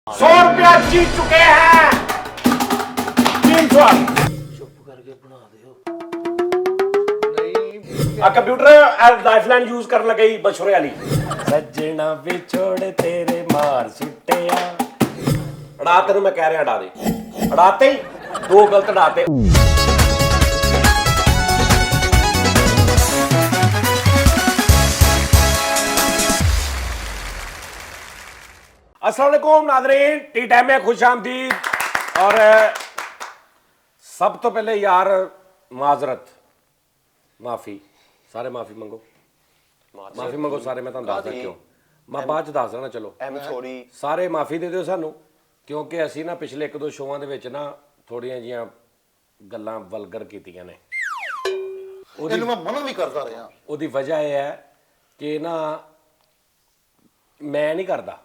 100 रुपया जीत चुके हैं। 300 चुप करके बना दियो। कंप्यूटर लाइफलाइन यूज करन लगे बछोरे वाली। सजना विछोड़ तेरे मार सुटिया। अड़ा तेन मैं कह रहा अड़ा दे। अड़ाते ही दो गलत अड़ाते। अस्सलाम वालेकुम नाज़रीन, टी टाइम में खुश आमदीद। और सब तो पहले यार माजरत माफ़ी सारे माफ़ी मंगो सारे। मैं तुहानू दसदा क्यों मैं बाद च दस देना। चलो सारे माफ़ी दे दिओ सानू, क्योंकि असी ना पिछले एक दो शोआं दे विच ना थोड़ियां जिहियां गल्लां वल्गर कीतियां ने। मैं मना भी करता रहा। ਉਹਦੀ वजह यह है कि ना मैं नहीं करता,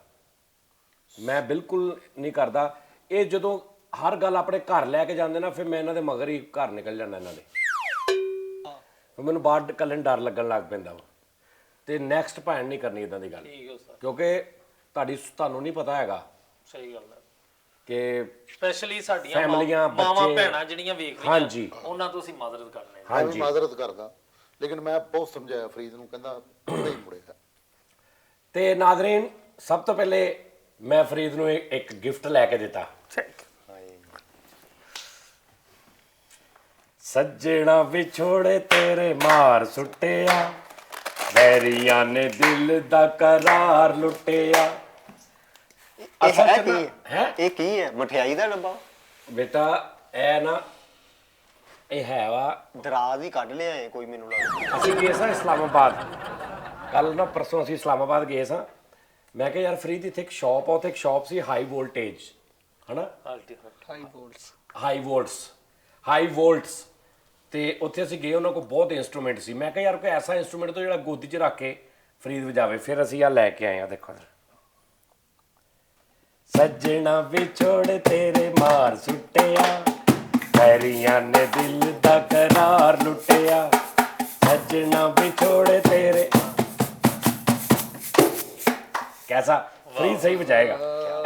मैं बिल्कुल नहीं करता। ये जो हर गल अपने घर लैके जाते ना, फिर मैं इन्हों के मगर ही घर निकल जाना इन्हों के। फिर मैनू बाहर कल्ले डर लगन लग पैंदा वा। ते नैक्सट भैन नहीं करनी इदां दी गल, क्योंकि तुहानू नहीं पता हैगा। सही गल है कि स्पैशली साडियां फैमिलियां मावां बच्चे भैणां ਜਿਹੜੀਆਂ ਵੇਖ ਰਹੀਆਂ हाँ जी ਉਹਨਾਂ ਤੋਂ ਅਸੀਂ ਮਦਦ ਕਰਨੇ। हाँ मैं जी माजरत करदा, लेकिन मैं बहुत समझाया फरीद नूं, कहंदा मुड़े ही मुड़ेगा। ते नाज़रीन, सब तो पहले मैं फरीद नूं एक गिफ्ट लैके दिता। सज्जणा विछोड़े तेरे मार सुटिया, बैरिया ने दिल दा करार लुटिया। ਇਹ ਕੀ ਹੈ ਮਠਿਆਈ ਦਾ ਡੱਬਾ बेटा ए ना ਇਹ ਹੈ ਵਾ। ਦਰਾਜ਼ ਹੀ ਕੱਢ ਲਿਆ ਏ ਕੋਈ ਮੈਨੂੰ ਲੱਗਦਾ। ਅਸੀਂ ਗਏ ਸਾਂ ਇਸਲਾਮਾਬਾਦ, ਕੱਲ ਨਾ ਪਰਸੋਂ ਅਸੀਂ ਇਸਲਾਮਾਬਾਦ ਗਏ ਸਾਂ। ਮੈਂ ਕਿਹਾ ਯਾਰ ਫਰੀਦ ਇੱਥੇ ਇੱਕ ਸ਼ਾਪ ਆ, ਉੱਥੇ ਇੱਕ ਸ਼ਾਪ ਸੀ ਹਾਈ ਵੋਲਟੇਜ, ਹਨਾ ਹਾਈ ਵੋਲਟਸ। ਤੇ ਉੱਥੇ ਅਸੀਂ ਗਏ, ਉਹਨਾਂ ਕੋਲ ਬਹੁਤ ਇੰਸਟਰੂਮੈਂਟ ਸੀ। ਮੈਂ ਕਿਹਾ ਯਾਰ ਕੋਈ ਐਸਾ ਇੰਸਟਰੂਮੈਂਟ ਤੋਂ ਜਿਹੜਾ ਗੋਦੀ 'ਚ ਰੱਖ ਕੇ ਫਰੀਦ ਵਜਾਵੇ। ਫਿਰ ਅਸੀਂ ਆ ਲੈ ਕੇ ਆਏ ਆ, ਦੇਖੋ। सजना विछोड़ तेरे मार सुटिया, बैरिया ने दिल दा करार लुटिया। सजना विछोड़ तेरे, कैसा फ्री सही बजाएगा।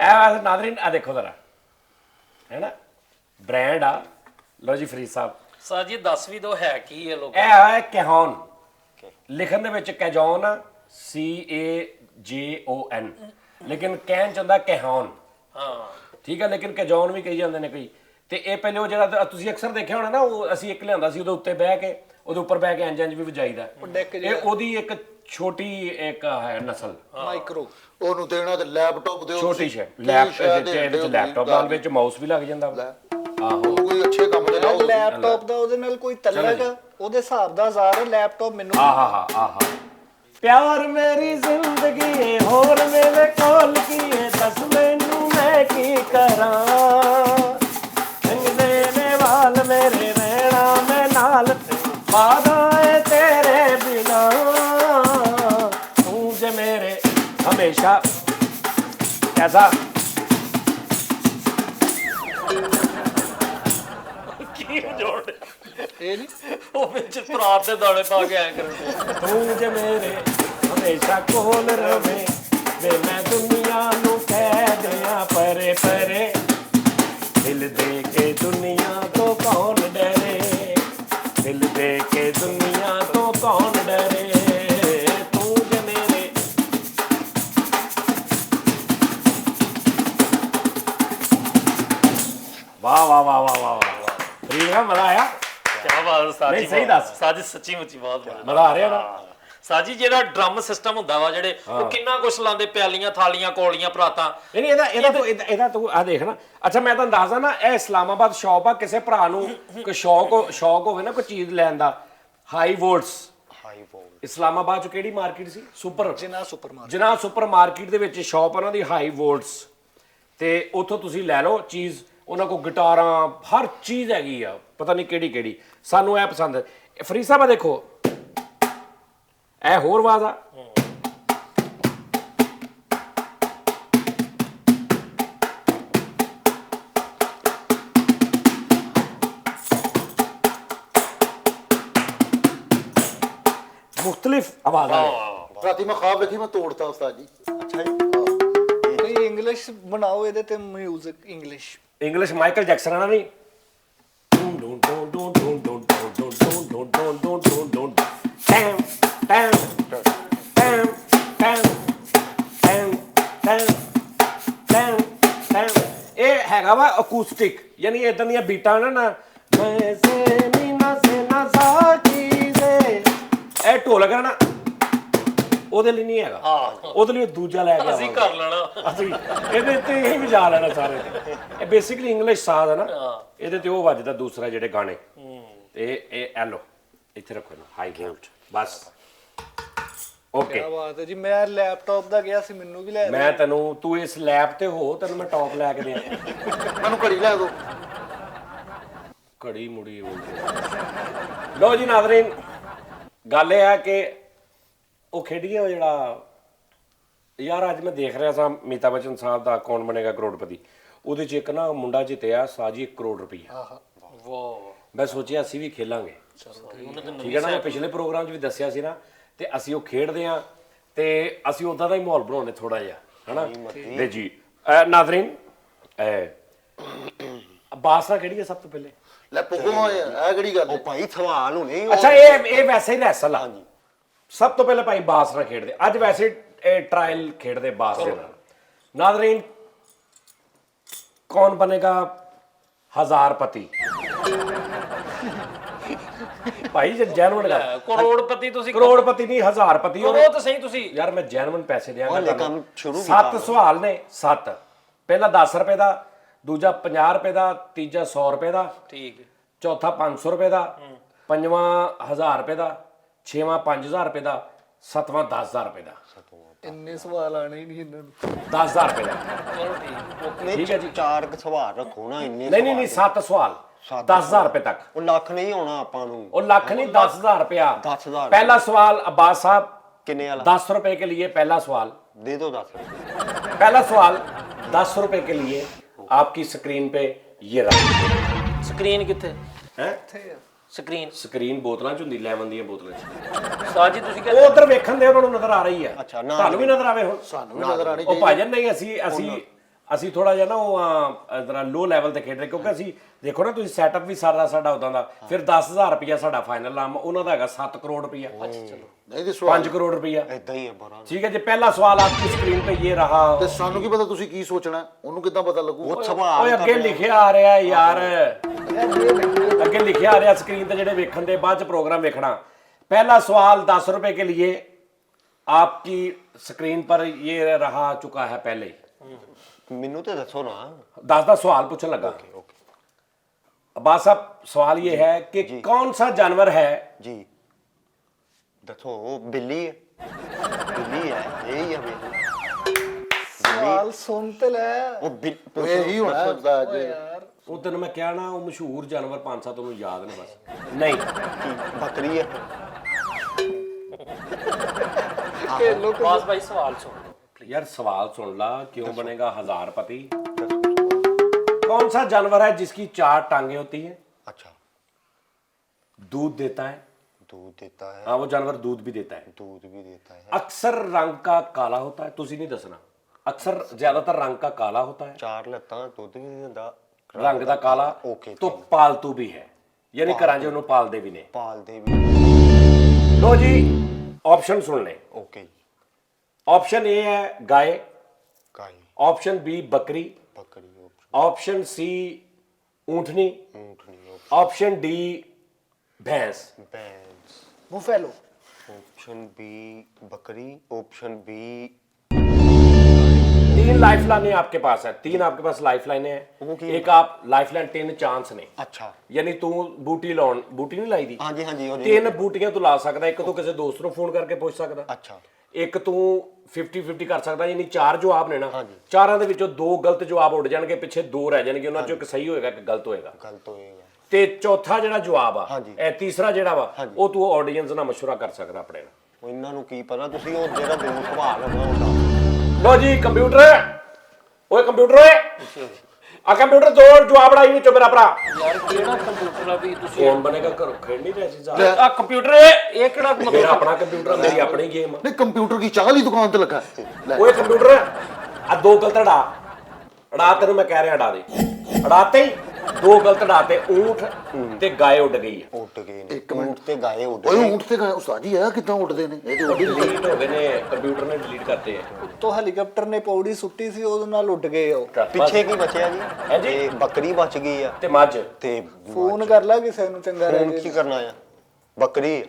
ऐ नाज़रीन आ देखो जरा, है ना ब्रांड आ। लो जी फरीद साहब ਸਾਜੀ ਦੱਸ ਵੀ ਦੋ ਹੈ ਕੀ ਇਹ ਲੋਕ। ਇਹ ਹੈ कैजॉन, लिखन ਦੇ ਵਿੱਚ कैजॉन ਆ, CAJON, लेकिन कहन चाहता कैजॉन। ਹਾਂ ठीक है, लेकिन कैजॉन भी कही जाते हैं कई। तो ये पहले वो जो तुम अक्सर देखा होना ना, वो असी एक लिया ਸੀ ਉਹਦੇ ਉੱਤੇ ਬਹਿ ਕੇ, ਉਹਦੇ ਉੱਪਰ ਬਹਿ ਕੇ ਇੰਜ ਵੀ ਵਜਾਈਦਾ। ਇਹ ਉਹਦੀ ਇੱਕ ਛੋਟੀ ਇੱਕ ਹੈ ਨਸਲ ਮਾਈਕਰੋ ਉਹਨੂੰ ਦੇਣਾ ਤੇ ਲੈਪਟਾਪ ਦਿਓ, ਛੋਟੀ ਸ਼ੇ ਲੈਪਟਾਪ ਨਾਲ ਵਿੱਚ ਮਾਊਸ ਵੀ ਲੱਗ ਜਾਂਦਾ। ਆਹੋ ਕੋਈ ਅੱਛੇ ਕੰਮ ਤੇ ਲਾਓ। ਲੈਪਟਾਪ ਦਾ ਉਹਦੇ ਨਾਲ ਕੋਈ ਤਲਕ ਉਹਦੇ ਹਿਸਾਬ ਦਾ ਹਜ਼ਾਰ ਲੈਪਟਾਪ ਮੈਨੂੰ। ਆਹਾ प्यार मेरी जिंदगी है, होर मेरे कोल की है, दस मैनू मैं की करा। रंग देने वाल मेरे रहना मैं नाल, वादा है तेरे बिना। तू जे मेरे हमेशा कैसा ਕੀ ਜੋੜ ਇਹ ਨਹੀਂ ਉਹ ਵਿੱਚ ਪ੍ਰਾਪ ਦੇ ਦਾਣੇ ਪਾ ਕੇ ਆਇਆ ਕਰਦੇ। तू जे मेरे हमेशा कोल रवे, वे मैं दुनिया नू कह दिया परे परे। दिल दे के दुनिया तो कौन डरे, दिल दे के दुनिया तो कौन डरे। तू जे मेरे वाह वाह वाह वाह वाह वाह, मजा आया। ਕੀ ਬਾਤ ਸਾਜੀ। ਨਹੀਂ, ਸਹੀ ਦੱਸ। ਸਾਜੀ ਸੱਚੀ ਮੁੱਚੀ ਬਹੁਤ ਮਜ਼ਾ ਆ ਰਿਹਾ ਨਾ। ਸਾਜੀ ਜਿਹੜਾ ਡਰਮ ਸਿਸਟਮ ਹੁੰਦਾ ਵਾ ਜਿਹੜੇ ਉਹ ਕਿੰਨਾ ਕੁਛ ਲਾਉਂਦੇ, ਪਿਆਲੀਆਂ ਥਾਲੀਆਂ ਕੋਲੀਆਂ ਪਰਾਤਾਂ। ਨਹੀਂ ਇਹਦਾ ਤੂੰ ਆ ਦੇਖ ਨਾ। ਅੱਛਾ ਮੈਂ ਤੁਹਾਨੂੰ ਦੱਸਦਾ ਨਾ, ਇਹ ਇਸਲਾਮਾਬਾਦ ਸ਼ੌਪ ਆ। ਕਿਸੇ ਭਰਾ ਨੂੰ ਕੋਈ ਸ਼ੌਕ ਹੋਵੇ ਨਾ ਕੋਈ ਚੀਜ਼ ਲੈਣ ਦਾ, ਹਾਈ ਵੋਲਟਸ। ਇਸਲਾਮਾਬਾਦ ਚ ਕਿਹੜੀ ਮਾਰਕੀਟ ਸੀ? ਜਿਨਾ ਸੁਪਰਮਾਰਕਟ। ਜਿਨਾ ਸੁਪਰ ਮਾਰਕੀਟ ਦੇ ਵਿੱਚ ਸ਼ੌਪ ਉਹਨਾਂ ਦੀ ਹਾਈ ਵੋਲਟਸ। ਤੇ ਉੱਥੋਂ ਤੁਸੀਂ ਲੈ ਲਓ ਚੀਜ਼। ਉਹਨਾਂ ਕੋਲ ਗਿਟਾਰਾਂ ਹਰ ਚੀਜ਼ ਹੈਗੀ ਆ, ਪਤਾ ਨਹੀਂ ਕਿਹੜੀ। ਸਾਨੂੰ ਇਹ ਪਸੰਦ ਹੈ। ਫਰੀਦ ਸਾਹਿਬ ਆ ਦੇਖੋ, ਇਹ ਹੋਰ ਆਵਾਜ਼ ਆ। मुख्तलिफ आवाज़ राती मैं ख्वाब देखी, मैं तोड़ता उस्ताद जी। ਅੱਛਾ ਜੀ ਕੋਈ ਇੰਗਲਿਸ਼ ਬਣਾਓ ਇਹਦੇ ਤੇ 뮤직 ਇੰਗਲਿਸ਼ ਇੰਗਲਿਸ਼ ਮਾਈਕਲ ਜੈਕਸਨ ਆ ਨਾ ਨਹੀਂ time time time time time time time time ਇਹ ਹੈਗਾ ਵਾ ਅਕੂਸਟਿਕ ਯਾਨੀ ਇਦਾਂ ਦੀਆਂ ਬੀਟਾਂ ਨਾ ਮੈਂ ਸੇ ਮੀਨਾ ਸੇ ਨਾ ਸਾਕੀ ਸੇ ਇਹ ਢੋਲਕ ਹੈ ਨਾ ਉਹਦੇ ਲਈ ਨਹੀਂ ਹੈਗਾ ਉਹਦੇ ਲਈ ਦੂਜਾ ਲੈ ਕੇ ਅਸੀਂ ਕਰ ਲੈਣਾ ਅਸੀਂ ਇਹਦੇ ਤੇ ਹੀ ਵਜਾ ਲੈਣਾ ਸਾਰੇ ਤੇ ਇਹ ਬੇਸਿਕਲੀ ਇੰਗਲਿਸ਼ ਸਾਜ਼ ਹੈ ਨਾ ਇਹਦੇ ਤੇ ਉਹ ਵੱਜਦਾ ਦੂਸਰਾ ਜਿਹੜੇ ਗਾਣੇ ਤੇ ਇਹ ਐਲੋ ਇੱਥੇ ਰੱਖੋ ਇਹਨੂੰ ਹਾਈ ਵੋਲਟ ਬਸ ਓਕੇ ਕੀ ਬਾਤ ਹੈ ਜੀ ਮੈਂ ਲੈਪਟਾਪ ਦਾ ਗਿਆ ਸੀ ਮੈਨੂੰ ਵੀ ਲੈ ਮੈਂ ਤੈਨੂੰ ਤੂੰ ਇਸ ਲੈਬ ਤੇ ਹੋ ਤੈਨੂੰ ਮੈਂ ਟੌਪ ਲੈ ਕੇ ਦਿਆਂ ਮੈਨੂੰ ਘੜੀ ਲੈ ਦਿਓ। ਘੜੀ ਮੁੜੀ ਲੋ ਜੀ ਨਾਜ਼ਰੀਨ ਗੱਲ ਇਹ ਹੈ ਕਿ ਉਹ ਖੇਡੀਏ ਉਹ ਜਿਹੜਾ ਯਾਰ ਅੱਜ ਮੈਂ ਦੇਖ ਰਿਹਾ ਸਾਂ ਅਮਿਤਾਭ ਬੱਚਨ ਸਾਹਿਬ ਦਾ ਕੌਣ ਬਣੇਗਾ ਕਰੋੜਪਤੀ ਉਹਦੇ 'ਚ ਇੱਕ ਨਾ ਮੁੰਡਾ ਜਿੱਤਿਆ ਸਾਜੀ 1 ਕਰੋੜ ਰੁਪਈਆ ਵਾਹ ਮੈਂ ਸੋਚਿਆ ਅਸੀਂ ਵੀ ਖੇਲਾਂਗੇ ਠੀਕ ਹੈ ਨਾ ਮੈਂ ਪਿਛਲੇ ਪ੍ਰੋਗਰਾਮ 'ਚ ਵੀ ਦੱਸਿਆ ਸੀ ਨਾ ਤੇ ਅਸੀਂ ਉਹ ਖੇਡਦੇ ਆ ਤੇ ਅਸੀਂ ਉਦਾਂ ਦਾ ਹੀ ਮਾਹੌਲ ਬਣਾਉਣੇ ਥੋੜਾ ਜਿਹਾ ਹਨਾ ਦੇ ਜੀ ਨਾਜ਼ਰੀਨ ਬਾਸਾ ਕਿਹੜੀ ਹੈ ਸਭ ਤੋਂ ਪਹਿਲੇ ਲੈ ਪੁੱਗੋ ਇਹ ਕਿਹੜੀ ਗੱਲ ਉਹ ਹੈ? ਭਾਈ ਸਵਾਲ ਹੋਣੇ ਅੱਛਾ ਇਹ ਵੈਸੇ ਹੀ ਰੈਸਲ ਆ ਸਭ ਤੋਂ ਪਹਿਲੇ ਭਾਈ ਬਾਸ ਨਾਲ ਖੇਡਦੇ ਅੱਜ ਵੈਸੇ ਟ੍ਰਾਇਲ ਖੇਡਦੇ ਬਾਸ ਦੇ ਨਾਲ ਨਾਜ਼ਰੀਨ ਕੌਣ ਬਣੇਗਾ ਹਜ਼ਾਰਪਤੀ ਭਾਈ ਜੇ ਜੈਨੂਨ ਗੱਲ ਕਰੋੜਪਤੀ ਤੁਸੀਂ ਕਰੋੜਪਤੀ ਨਹੀਂ ਹਜ਼ਾਰਪਤੀ ਕਰੋ ਤਾਂ ਸਹੀ ਤੁਸੀਂ ਯਾਰ ਮੈਂ ਜੈਨੂਨ ਪੈਸੇ ਦਿਆਂਗਾ ਹਾਲੇ ਕੰਮ ਸ਼ੁਰੂ ਕੀਤਾ 7 ਸਵਾਲ ਨੇ 7 ਪਹਿਲਾ 10 ਰੁਪਏ ਦਾ ਦੂਜਾ 50 ਰੁਪਏ ਦਾ ਤੀਜਾ 100 ਰੁਪਏ ਦਾ ਠੀਕ ਹੈ ਚੌਥਾ 500 ਰੁਪਏ ਦਾ ਪੰਜਵਾਂ 1000 ਰੁਪਏ ਦਾ ਛੇਵਾਂ 5000 ਰੁਪਏ ਦਾ ਸੱਤਵਾਂ 10000 ਰੁਪਏ ਦਾ ਇੰਨੇ ਸਵਾਲ ਆਣੇ ਹੀ ਨਹੀਂ ਇਹਨਾਂ ਨੂੰ 10000 ਰੁਪਏ ਦਾ ਚਲੋ ਠੀਕ ਠੀਕ ਹੈ ਜੀ। ਚਾਰ ਕੁ ਸਵਾਲ ਰੱਖੋ ਨਾ ਇੰਨੇ ਨਹੀਂ 7 ਸਵਾਲ 10000 ਰੁਪਏ ਤੱਕ ਉਹ ਲੱਖ ਨਹੀਂ ਆਉਣਾ ਆਪਾਂ ਨੂੰ ਉਹ ਲੱਖ नहीं 10000 रुपया 10,000 पहला सवाल अब्बास साहब किन्ने वाला 10 रुपए के लिए पहला सवाल दे दो 10 पहला सवाल 10 रुपए के लिए आपकी स्क्रीन पे ये रहा ਸਕਰੀਨ ਕਿੱਥੇ है ਸਕਰੀਨ स्क्रीन बोतलों च हुंदी लेमन दी बोतलों च ਸਾਜ ਜੀ ਤੁਸੀਂ ਉਹ ਉਧਰ ਵੇਖਣ ਦੇ ਉਹਨਾਂ ਨੂੰ ਨਜ਼ਰ ਆ ਰਹੀ ਹੈ ਅੱਛਾ, ਨਾ ਤੁਹਾਨੂੰ ਵੀ ਨਜ਼ਰ ਆਵੇ ਹੁਣ ਸਾਨੂੰ ਵੀ ਨਜ਼ਰ ਆਣੀ ਉਹ ਭਾਜਨ ਨਹੀਂ ਅਸੀਂ ਥੋੜਾ ਜਿਹਾ ਨਾ ਉਹ ਜਰਾ ਲੋ ਲੈਵਲ ਤੇ ਖੇਡ ਰਹੇ ਕਿਉਂਕਿ ਅਸੀਂ ਦੇਖੋ ਨਾ ਤੁਸੀਂ ਸੈਟਅਪ ਵੀ ਸਾਡਾ ਉਦਾਂ ਦਾ ਫਿਰ 10000 ਰੁਪਇਆ ਸਾਡਾ ਫਾਈਨਲ ਨਾਮ ਉਹਨਾਂ ਦਾ ਹੈਗਾ 7 ਕਰੋੜ ਰੁਪਇਆ ਚਲੋ ਨਹੀਂ ਤੇ ਸਵਾਲ 5 ਕਰੋੜ ਰੁਪਇਆ ਇਦਾਂ ਹੀ ਹੈ ਬੜਾ ठीक है जी पहला सवाल आपकी स्क्रीन पे ये रहा ਤੇ ਸਾਨੂੰ ਕੀ ਪਤਾ ਤੁਸੀਂ ਕੀ ਸੋਚਣਾ ਹੈ? ਉਹਨੂੰ ਕਿੱਦਾਂ ਪਤਾ ਲੱਗੂ ਉਹ ਸਵਾਲ ओए ਅੱਗੇ ਲਿਖਿਆ ਆ ਰਿਹਾ ਯਾਰ ਅੱਗੇ ਲਿਖਿਆ ਆ ਰਿਹਾ ਸਕਰੀਨ ਤੇ ਜਿਹੜੇ ਵੇਖਣ ਦੇ ਬਾਅਦ ਚ ਪ੍ਰੋਗਰਾਮ ਵੇਖਣਾ पहला सवाल 10 रुपए के लिए आपकी स्क्रीन पर ये रहा चुका है पहले ਮੈਨੂੰ ਤੇ ਦੱਸੋ ਨਾ 10 ਦਾ ਸਵਾਲ ਪੁੱਛਣ ਲੱਗਾ अब्बास साहब सवाल ये है कि कौन सा जानवर है ਜੀ ਦੱਸੋ ਬਿੱਲੀ ਹੈ ਬਿੱਲੀ ਹੈ ਇਹ ਹੀ ਹੈ ਬਿੱਲੀ ਸਵਾਲ ਸੁਣ ਤੇ ਲੈ ਉਹ ਉਹ ਇਹੀ ਹੋਣਾ ਹੁੰਦਾ ਅੱਜ ਯਾਰ ਉਹ ਤੈਨੂੰ ਮੈਂ ਕਿਹਾ ਨਾ ਉਹ ਮਸ਼ਹੂਰ ਜਾਨਵਰ 5-7 ਉਹਨੂੰ ਯਾਦ ਨੇ ਬਸ ਨਹੀਂ ਬੱਕਰੀ ਹੈ ਬਾਸ ਭਾਈ ਸਵਾਲ ਸੁਣ ਲਓ यार सवाल सुन ला क्यों बनेगा हजारपति कौन सा जानवर है जिसकी 4 टांगे होती हैं अच्छा दूध देता है दूध देता है हाँ वो जानवर दूध भी देता है दूध भी देता है अक्सर रंग का काला होता है तुसी नहीं दसना अक्सर ज्यादातर रंग का काला होता है ਚਾਰ ਲੱਤਾਂ ਦੁੱਧ ਵੀ ਦਿੰਦਾ रंग का काला ओके, तो पालतू भी है यानी घरां च ਉਹਨੂੰ ਪਾਲਦੇ ਵੀ ਨੇ ਪਾਲਦੇ ਵੀ लो जी ऑप्शन सुन ले ਓਕੇ ऑप्शन ए है गाय ਗਾਈ ऑप्शन बी बकरी ਬੱਕਰੀ ऑप्शन सी ऊंटनी ਊਂਠਣੀ ऑप्शन डी भैंस ਬੈਂਸ ਬੁਫੈਲੋ ऑप्शन बी बकरी ऑप्शन बी 3 लाइफ लाइनें आपके पास है 3 आपके पास लाइफ लाइनें वो हैं की एक आप लाइफ लाइन 3 चांस ने अच्छा यानी तू बूटी लाउन बूटी नहीं लाई दी हाँ जी 3 ਬੂਟੀਆਂ ਤੂੰ ਲਾ ਸਕਦਾ ਇੱਕ ਤੂੰ ਕਿਸੇ ਦੋਸਤ ਨੂੰ ਫੋਨ ਕਰਕੇ ਪੁੱਛ ਸਕਦਾ अच्छा ਇੱਕ ਤੂੰ 50-50 ਕਰ ਸਕਦਾ ਯਾਨੀ 4 ਜਵਾਬ ਨੇ ਨਾ ਹਾਂਜੀ। ਚਾਰਾਂ ਦੇ ਵਿੱਚੋਂ 2 ਗਲਤ ਜਵਾਬ ਉੱਡ ਜਾਣਗੇ ਪਿੱਛੇ 2 ਰਹਿ ਜਾਣਗੇ ਉਹਨਾਂ ਚੋਂ ਇੱਕ ਸਹੀ ਹੋਏਗਾ ਇੱਕ ਗਲਤ ਹੋਏਗਾ गलत होएगा ਤੇ ਚੌਥਾ ਜਿਹੜਾ ਜਵਾਬ ਆ ਹਾਂਜੀ। ਇਹ ਤੀਸਰਾ ਜਿਹੜਾ ਵਾ ਹਾਂਜੀ। ਉਹ ਤੂੰ ਆਡੀਅנס ਨਾਲ ਮਸ਼ਵਰਾ ਕਰ ਸਕਦਾ ਆਪਣੇ ਨਾਲ ਉਹ ਇਹਨਾਂ ਨੂੰ ਕੀ ਪਤਾ ਤੁਸੀਂ ਉਹ ਜਿਹੜਾ ਦੋ ਸਵਾਲ ਹੋਣਾ ਲੋ ਜੀ ਕੰਪਿਊਟਰ ਓਏ ਕੰਪਿਊਟਰ ਓਏ ਆ ਕੰਪਿਊਟਰ ਦੋ ਜਵਾਬ ਲਾਈ ਵਿੱਚੋਂ ਮੇਰਾ ਭਰਾ ਯਾਰ ਕਿਹੜਾ ਕੰਪਿਊਟਰ ਆ ਵੀ ਤੁਸੀਂ ਕੌਣ ਬਣੇਗਾ ਘਰੋਂ ਖੇਡ ਨਹੀਂ ਰਿਹਾ ਸੀ ਜਾ ਆ ਕੰਪਿਊਟਰ ਇਹ ਕਿਹੜਾ ਮੇਰਾ ਆਪਣਾ ਕੰਪਿਊਟਰ ਮੇਰੀ ਆਪਣੀ ਗੇਮ ਨਹੀਂ ਕੰਪਿਊਟਰ ਕੀ ਚਾਹ ਵਾਲੀ ਦੁਕਾਨ ਤੇ ਲੱਗਾ ਹੈ। ਲੈ ਓਏ ਕੰਪਿਊਟਰ ਆ ਦੋ ਗਲਤ ੜਾ ਅੜਾ ਤੈਨੂੰ ਮੈਂ ਕਹਿ ਰਿਹਾ ਅੜਾ ਦੇ, ਅੜਾਤੇ ਹੀ ਦੋ ਗਲਤ ਅੜਾਤੇ, ਊਂਠ ਤੇ ਗਾਏ ਉੱਡ ਗਈ ਹੈ। ਉੱਡ ਗਏ ਨੇ, ਊਂਠ ਤੇ ਗਾਏ ਉੱਡ ਓਏ ਗਏ। ਊਂਠ ਤੇ ਗਏ ਉਸਤਾਦ ਜੀ ਆ ਕਿੱਦਾਂ ਉੱਡਦੇ ਨੇ ਇਹ ਤੇ ਉੱਡ ਡਿਲੀਟ ਹੋ ਗਏ ਨੇ, ਕੰਪਿਊਟਰ ਨੇ ਡਿਲੀਟ ਕਰਤੇ ਹੈ। ਉੱਤੋਂ ਹੈਲੀਕਾਪਟਰ ਨੇ ਪੌੜੀ ਸੁੱਟੀ ਸੀ, ਉਹਦੇ ਨਾਲ ਉੱਡ ਗਏ ਉਹ। ਪਿੱਛੇ ਕੀ ਬਚਿਆ ਜੀ? ਹਾਂਜੀ। ਤੇ ਬੱਕਰੀ ਬਚ ਗਈ ਆ ਤੇ ਮੱਝ ਤੇ ਫੋਨ ਕਰ ਲਾ ਕਿਸੇ ਨੂੰ ਚੰਗਾ ਫੋਨ ਰਹੇ ਕੀ ਕਰਨਾ ਆ? ਬੱਕਰੀ।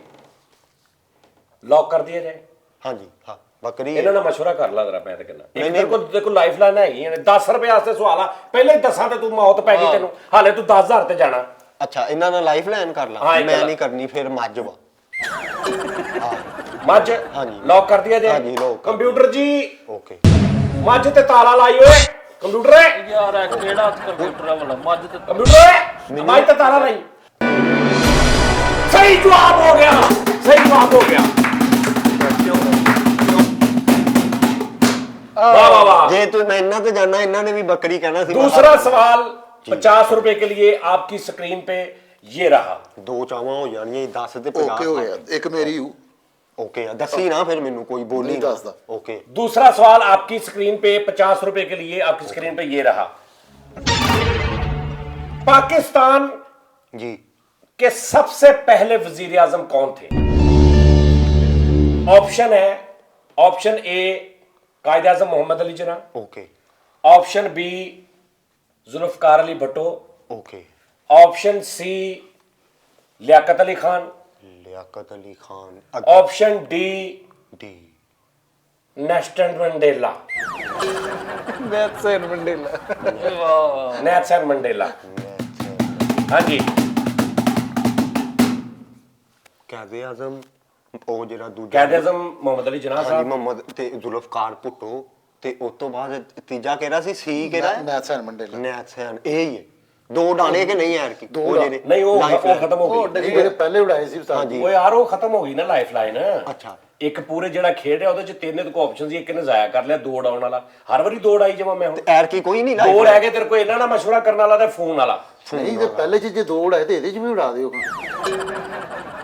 ਲੌਕ ਕਰ ਦਿਆ ਜਾਏ। ਹਾਂਜੀ ਹਾਂ ਬੱਕਰੀ ਇਹਨਾਂ ਨਾਲ ਮਸ਼ਵਰਾ ਕਰ ਲਾ ਜ਼ਰਾ, ਮੈਂ ਤਾਂ ਕਹਿੰਦਾ ਨਹੀਂ, ਇੱਕ ਤੇਰੇ ਕੋਲ ਦੇਖੋ ਲਾਈਫ ਲਾਈਨ ਹੈਗੀ ਨੇ 10 ਰੁਪਏ ਵਾਸਤੇ ਸਵਾਲ ਆ, ਪਹਿਲੇ ਹੀ 10 ਤੇ ਤੂੰ ਮੌਤ ਪੈ ਗਈ ਤੈਨੂੰ, ਹਾਲੇ ਤੂੰ 10,000 ਤੇ ਜਾਣਾ। ਅੱਛਾ ਇਹਨਾਂ ਨਾਲ ਲਾਈਫ ਲਾਈਨ ਕਰ ਹਾਂ, ਲਾ, ਇਹ ਮੈਂ ਕਰ ਨਹੀਂ ਕਰਨੀ ਫਿਰ ਮੱਝ ਵਾ। ਮੱਝ ਹਾਂਜੀ। ਲੌਕ ਕਰ ਦਿਆ ਹਾਂਜੀ, ਜਾਏ। lock ਕਰ ਕੰਪਿਊਟਰ ਜੀ ਓਕੇ। ਮੱਝ ਤੇ ਤਾਲਾ ਲਾਈ ਓਏ, ਕੰਪਿਊਟਰ ਯਾਰ ਇਹ ਕਿਹੜਾ ਕੰਪਿਊਟਰ ਵਾਲਾ ਮੱਝ ਤੇ ਕੰਪਿਊਟਰ ਮੱਝ ਤੇ ਤਾਲਾ ਲਾਈ। ਸਹੀ ਜਵਾਬ ਹੋ ਗਿਆ, ਸਹੀ ਜਵਾਬ ਹੋ ਗਿਆ। वाह वाह वाह। ਜੇ ਤੂੰ ਮੈਂ ਇਹਨਾਂ ਤੇ ਜਾਣਾ, ਇਹਨਾਂ ਨੇ ਵੀ ਬੱਕਰੀ ਕਹਿਣਾ ਸੀ। दूसरा सवाल 50 रुपए के लिए आपकी स्क्रीन पे ये रहा। ਦੋ ਚਾਵਾਂ ਹੋ ਜਾਣੀਆਂ 10 ਤੇ 50। ਓਕੇ ਹੋ ਗਿਆ, ਇੱਕ ਮੇਰੀ ਹੂੰ। ਓਕੇ ਆ ਦੱਸੀ ਨਾ ਫਿਰ ਮੈਨੂੰ ਕੋਈ ਬੋਲੀ ਨਹੀਂ ਦੱਸਦਾ। ਓਕੇ दूसरा सवाल आपकी स्क्रीन पे 50 रुपए के लिए आपकी स्क्रीन पे ये रहा। पाकिस्तान जी के सबसे पहले वजीर आजम कौन थे? ऑप्शन है, option A Quaid Azam Mohammad Ali Jinnah, okay option B Zulfikar Ali Bhutto, okay. Option C Liaquat Ali Khan, Liaquat Ali Khan. Option D D Nelson Mandela, Nelson Mandela. ਵਾਹ नेल्सन मंडेला। हाँ जी ਕਾਇਦੇ ਆਜ਼ਮ ਉਹ ਜਿਹੜਾ ਦੂਜਾ कायद आजम मोहम्मद अली जिन्ना ਹਾਂਜੀ साहब, ਮੁਹੰਮਦ ਤੇ ਜ਼ੁਲਫਕਾਰ ਭੁੱਟੋ ਤੇ ਉਸ ਤੋਂ ਬਾਅਦ ਤੀਜਾ ਕਿਹੜਾ ਸੀ? ਸੀ ਕਿਹੜਾ? ਨੈਥਨ ਮੰਡੇਲਾ। ਨੈਥਨ। ਇਹ ਹੀ ਹੈ। ਦੋ ਡਾਣੇ ਕਿ ਨਹੀਂ ਯਾਰ ਕੀ? ਉਹ ਜਿਹੜੇ नहीं वो life line। खत्म हो गई। ਇਹ ਜਿਹੜੇ ਪਹਿਲੇ ਉਡਾਏ ਸੀ ਉਸਤਾਦ ਜੀ। वो यार वो खत्म हो गई ना लाइफ लाइन। ਅੱਛਾ ਇੱਕ ਪੂਰੇ ਜਿਹੜਾ ਖੇਡ ਹੈ ਉਹਦੇ ਚ ਤਿੰਨ ਕੋ ਆਪਸ਼ਨ ਸੀ, ਇੱਕ ਨੇ ਜ਼ਾਇਆ ਕਰ ਲਿਆ, ਦੋ ਡਾਉਣ ਵਾਲਾ। ਹਰ ਵਾਰੀ ਦੋ ਡਾਈ ਜਾਵਾਂ ਮੈਂ ਹੁਣ, ਐਰ ਕੀ ਕੋਈ ਨਹੀਂ ਦੋ ਲਾਈਫ ਰਹਿ ਗਏ ਤੇਰੇ ਕੋਲ, ਇਹਨਾਂ ਨਾਲ ਮਸ਼ਵਰਾ ਕਰਨ ਵਾਲਾ ਤੇ ਫੋਨ ਵਾਲਾ। ਨਹੀਂ ਤੇ ਪਹਿਲੇ ਚ ਜੇ ਦੋ ਉਡਾਏ ਤੇ ਇਹਦੇ ਚ ਵੀ ਉਡਾ ਦਿਓ।